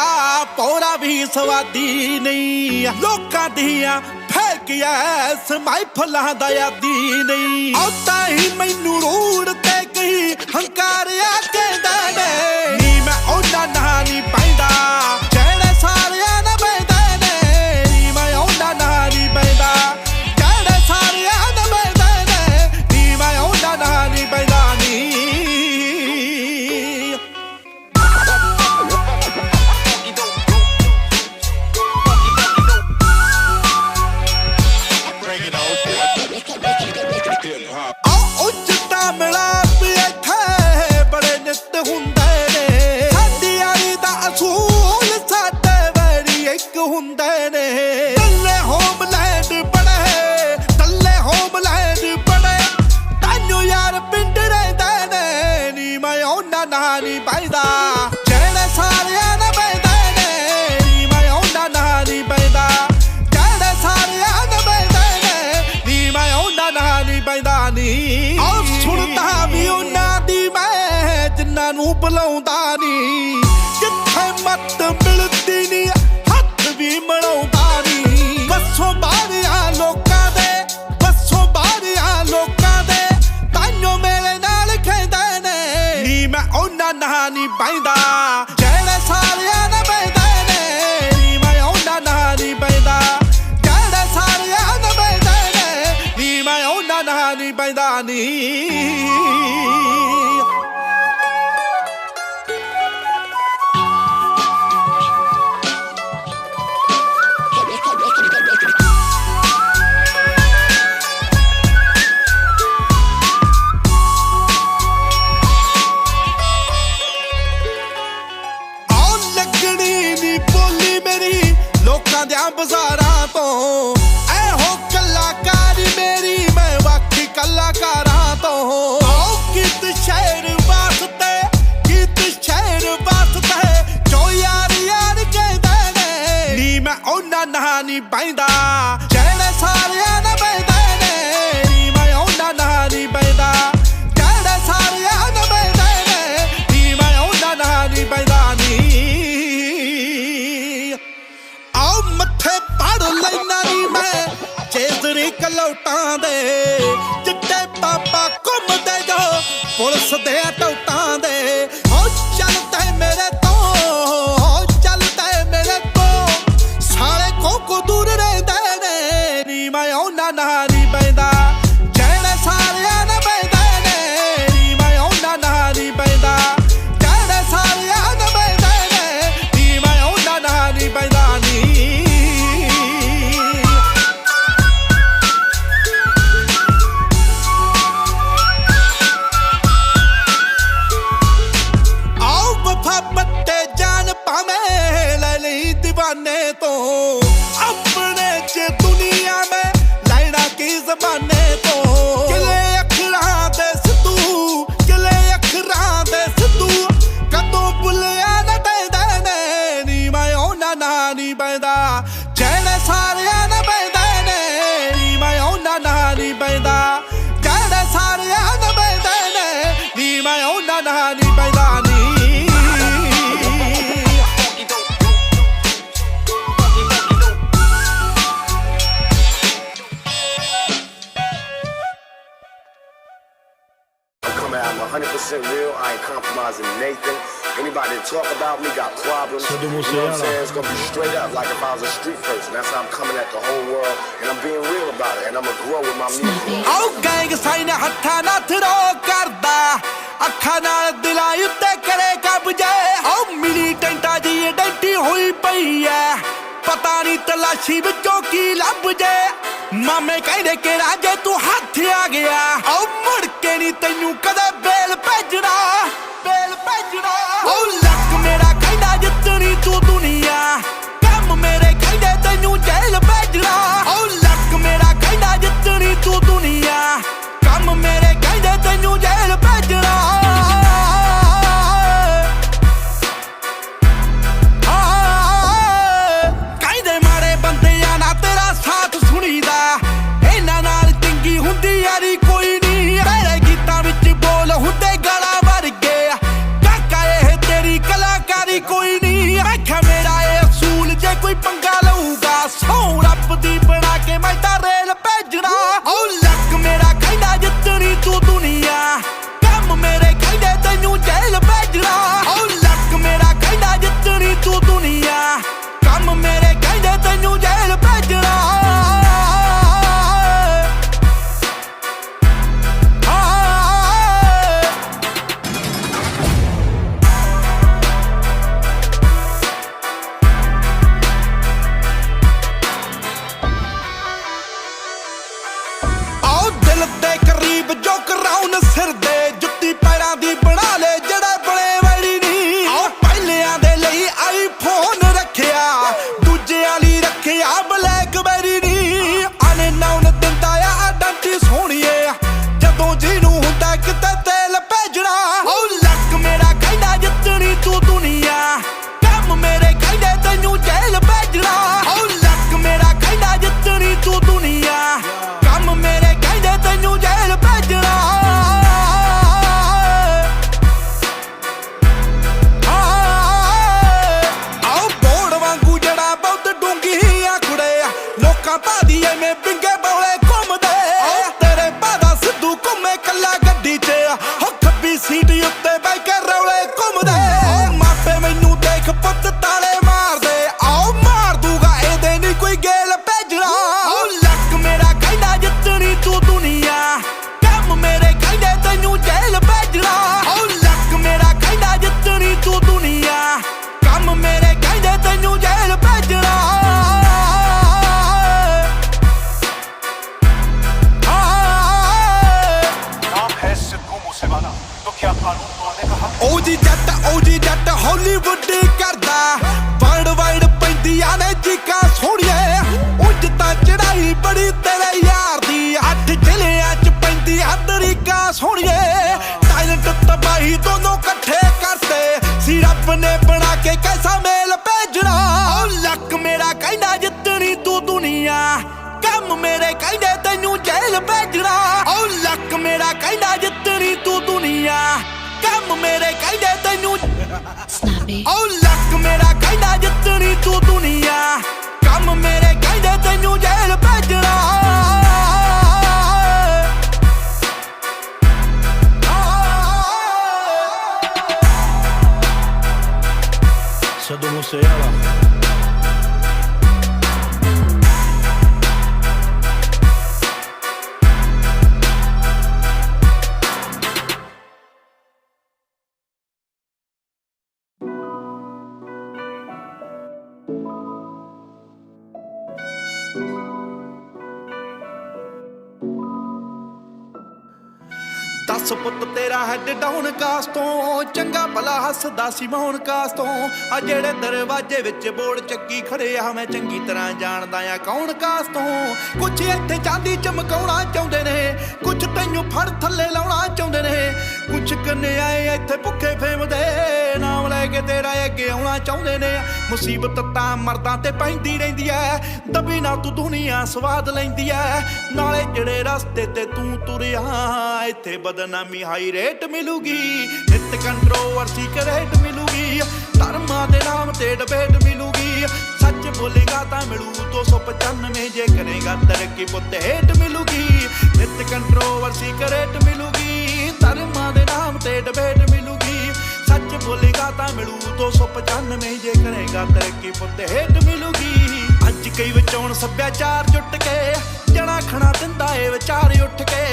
पौरा भी स्वादी नहीं लोकां दियां फेक ऐस महफलां दा यादी नहीं औता ही मैनू रोड ते कहीं हंकार आके दे नी मैं ओना ना नहीं पैंदा जेड़े सारे ना पैंदे ने नी मैं ओना ना नहीं पैंदा जेड़े सारे ना पैंदे ने नी मैं ओना ना नहीं पैंदा नी बुलाउंदा नी जिथे मत मिलदी नी हथ भी मड़ाउंदा नी बसों बारियां लोकां दे ताइयों मेरे नाल खेंदे ने नी मैं ओना ना नहीं पैंदा जेड़े सारे ना पैंदे ने नी मैं ओना ना नहीं पैंदा जेड़े सारे ना पैंदे ने नी मैं ओना ना नहीं पैंदा नी बाजारां तो ऐ हो कलाकारी मेरी मैं बाकी कलाकारां तो ਉਹਨਾਂ ਨਾਲ ਨਹੀਂ ਬਹਿੰਦਾ ਜਿਹੜੇ ਸਾਰਿਆਂ ਨਾਲ ਬਹਿੰਦੇ ਨੇ ਨੀ ਮੈਂ ਉਹਨਾਂ ਨਾਲ ਨਹੀਂ ਬਹਿੰਦਾ ਜਿਹੜੇ ਸਾਰਿਆਂ ਨਾਲ ਬਹਿੰਦੇ ਨੇ ਨੀ ਮੈਂ ਉਹਨਾਂ ਨਾਲ ਨਹੀਂ ਬਹਿੰਦਾ ਨੀ ਆਓ ਮੱਥੇ ਪੜ ਲੈਣਾ ਨੀ ਮੈਂ ਚੇਜ਼ਰੀ ਕਲੌਟਾਂ ਦੇ ਚਿੱਟੇ ਪਾਪਾ ਘੁੰਮਦੇ ਜੋ ਪੁਲਿਸ ਦੇ ਟੌਟਾਂ ਦੇ ਹੋ ਚੱਲਦੇ ਮੇਰੇ ਤੋਂ ਹੋ ਚੱਲਦੇ ਮੇਰੇ ਤੋਂ ਸਾਲੇ ਕੋਕੋ ਦੂਰ ਰਹਿੰਦੇ ਨੇ ਨੀ ਮੈਂ ਉਹਨਾਂ ਨਾਲ ਨਹੀਂ ਬਹਿੰਦਾ ਜਿਹੜੇ ਸਾਰਿਆਂ ਨਾਲ ਬਹਿੰਦੇ ਨੇ ਨੀ ਮੈਂ ਉਹਨਾਂ ਨਾਲ ਨਹੀਂ ਬਹਿੰਦਾ ਜਿਹੜੇ ਸਾਰਿਆਂ ਨਾਲ ਬਹਿੰਦੇ ਨੇ ਨੀ ਮੈਂ ਉਹਨਾਂ ਨਾਲ ਨਹੀਂ ਬਹਿੰਦਾ ਨੀ दीवाने तो अपने च दुनिया में लैना की जबाने तो किले अखरा दे सिद्धू किले अखरा दे सिद्धू कदों भुलिया न दे ने नी मैं ओना ना नी बैदा जेड़े सारिया न बैदे ने नी मैं ओना ना नी बैदा जेड़े सारिया न बैदे ने नी मैं ओना ना नी बैदा नी I'm 100% real. I ain't compromising Nathan. Anybody that talk about me got problems. You know what I'm saying? It's gonna be straight up like if I was a street person. That's how I'm coming at the whole world, and I'm being real about it. And I'm gonna grow with my music. Oh, gang sign hatha na thro karda, akha naal dilai utte kare kabje. Oh, militant ji identity hui pai hai. पता नहीं तलाशी विचों की लब जे मामे कहने के राजे तू हाथ आ गया औ मुड़ के नहीं तैनू कदे बेल भेजना ओ लक मेरा कहना जितनी तू दुनिया कम मेरे कहने तैनू जेल भेजना ओ लक मेरा कहना जितनी तू दुनिया कम मेरे कहने तैनू जेल भेजना यारी कोई नहीं मेरे गीतां विच बोल हुंदे गला भर गया काका ये तेरी ਦੁਨੀਆ ਕੰਮ ਮੇਰੇ ਕਹਿੰਦੇ ਤੈਨੂੰ ਜੇਲ੍ਹ ਭੇਜਣਾ ਓ ਲੱਕ ਮੇਰਾ ਕਹਿੰਦਾ ਜਿੱਤਣੀ ਤੂੰ ਦੁਨੀਆ ਕੰਮ ਮੇਰੇ ਕਹਿੰਦੇ ਤੈਨੂੰ ਓ ਲੱਕ ਮੇਰਾ ਕਹਿੰਦਾ ਜਿੱਤਣੀ ਤੂੰ ਦੁਨੀਆ ਕੰਮ ਮੇਰੇ ਕਹਿੰਦੇ ਤੈਨੂੰ ਜੇਲ੍ਹ ਭੇਜਣਾ Sadu Musiala. दस पुत तेरा हैड डाउन कास तो चंगा भला हसदा सी मौन कास तो आ जेड़े दरवाजे विच बोर्ड चक्की खड़े आ मैं चंगी तरह जानदा आ कौन कास तो कुछ इत्थे चांदी चमकाउणा चाहुंदे ने कुछ तैनूं फड़ थल्ले लाउणा चाहुंदे ने कुछ कन्याए इत्थे भुखे फेमदे नाम लैके तेरा अगे आउणा चाहुंदे ने मुसीबत तां मर्दां ते पैंदी रहिंदी ऐ दबी ना तू दुनिया स्वाद लैंदी ऐ नाले जेड़े रस्ते ते तू तुरिया इत्थे बदनामी हाई रेट मिलूगी नित कंट्रोवर्सी करेट मिलूगी धर्मां दे नाम ते डिबेट मिलूगी सच बोलेगा तां मिलू 295 जे करेगा तरक्की पुत हेट मिलूगी नित कंट्रोवर्सी करेट मिलूगी धर्मां दे नाम ते डिबेट मिलूगी सच बोलेगा तां मिलू 295 जे करेगा तरक्की पुत हेट मिलूगी अज कई विचों सभ्याचार जुट के जणा खणा दिंदा ए विचार उठ के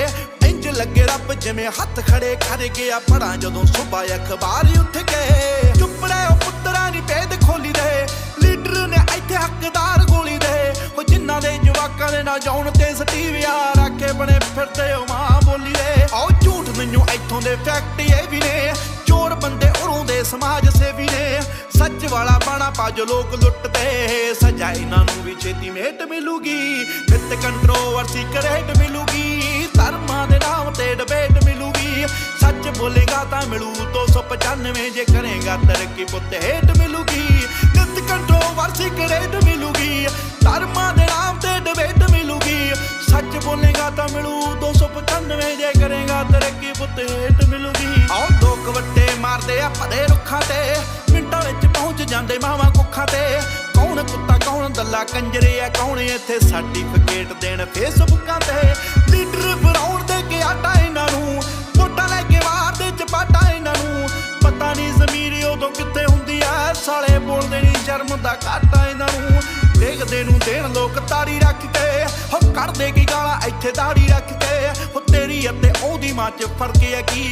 इंज लगे रब जिवें हथ खड़े कर गया पढ़ा जदों सुबह अखबार उठ के चुप रहे पुत्तरा नी भेद खोली दे लीडर ने इत्थे हकदार गोली दे ओ जिन्हां दे जवाकां दे ना जाउण ते सटीविया राखे बने फिरदे ओ मां बोली दे ओ झूठ मैनूं इत्थों दे फैक्ट ये भी ने चोर बंदे उरों दे समाज सेवी ने सच वाला बाणा पाज लोग लुटते सजा इन्हां नूं भी छेती मेट मिलूगी नित कंट्रोवर्सी करेट मिलूगी धर्मां दे नाम ते डिबेट मिलूगी सच बोलेगा तां मिलू 295 जे करेगा तरक्की पुत हेट मिलूगी नित कंट्रोवर्सी करेट मिलूगी धर्मां दे नाम ते डिबेट मिलूगी सच बोलेगा तां मिलू 295 जे करेगा तरक्की पुत हेट मिलूगी आओ लोग वट्टे मारदे आ भरे रुखां ते मिंटां विच पहुंच जांदे मावां कुखां ते कौन कुत्ता कौन दल्ला कंजरे आ कौन इत्थे सर्टिफिकेट देण फेसबुकां ते लीडर बनाउण दे के आटा इन्हां नूं वोटां लैके मारदे चपाटा इन्हां नूं पता नहीं ज़मीर उदों कित्थे हुंदी आ साले बोलदे नी शर्म दा घाटा इन्हां नूं देखदे नूं देण लोक ताड़ी रख के हो करदे की गालां इत्थे दाड़ी रख के हो तेरी अते ओदी मां च फर्क है की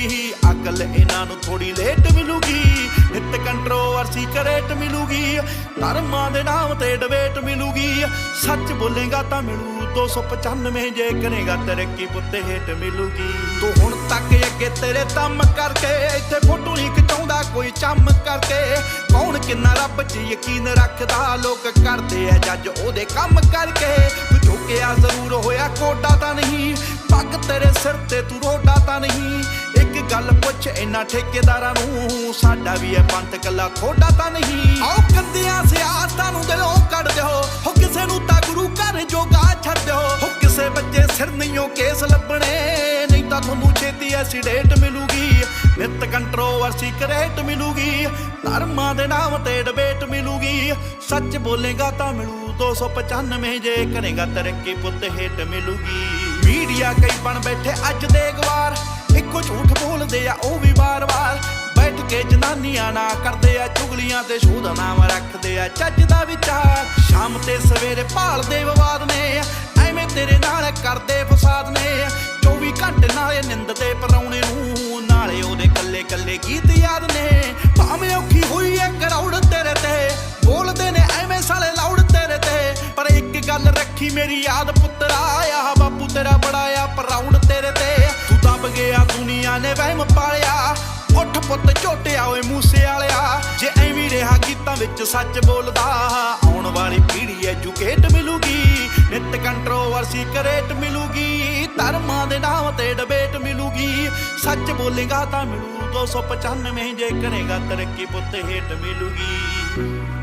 अकल इन्हां नूं थोड़ी लेट मिलूगी नित कंट्रोवर्सी करेट मिलूगी धर्मां दे नाम ते डिबेट मिलूगी सच बोलेगा तां मिलू 295 जे करेगा तरक्की पुत हेट मिलूगी तू हुण तक अगे तेरे दम करके इत्थे फोटो नहीं खिचाउंदा कोई चम करके कौन किन्ना रब च यकीन रखदा लोक करदे आ जज ओदे कम करके तू झुकिया जरूर होया कोडा तां नहीं पग तेरे सिर ते तू रोडा तां नहीं एक गल पुछ इन्हां ठेकेदारां नूं साडा भी है पंथ कल्ला थोड़ा तां नहीं आओ कंदियां सियासतां नूं दिलों कढ दिओ हो किसे नूं तां गुरू घर जोगा छड्ड दिओ हो किसे बच्चे सिर नहीं केस लभणे नहीं तां तुहानूं छेती ऐसी डेट मिलूगी नित कंट्रोवर्सी करेट मिलूगी धर्मां दे नाम ते डिबेट मिलूगी सच बोलेगा तां मिलू 295 जे करेगा तरक्की पुत हेट मिलूगी मीडिया कई बन बैठे अज दे गवार इको झूठ बोलदे आ ओ भी बार बार बैठ के जनानियां ना करदे आ चुगलियां ते शोध नाम रखदे आ चज दा विचार शाम ते सवेरे भालदे विवाद ने एवें तेरे नाल करदे फसाद ने 24 घंटे नाले निंददे परौणे नूं नाले ओदे कल्ले कल्ले गीत याद ने भावें औखी होई ऐ करौड़ तेरे ते बोलदे ने एवें साले लाउड तेरे ते पर एक गल रखी मेरी याद पुत्तरा आ बापू तेरा बड़ा आ प्राउड तेरे ते तू दब गया दुनिया ने वहम पालिया उठ पुत झोटिया ओए मूसे वालिया जे एवीं रहा गीतां विच सच बोलदा आउण वाली पीढ़ी एजुकेट मिलूगी नित कंट्रोवर्सी करेट मिलूगी धर्मां दे नाम ते डिबेट मिलूगी सच बोलेगा तां मिलू 295 जे करेगा तरक्की पुत हेट मिलूगी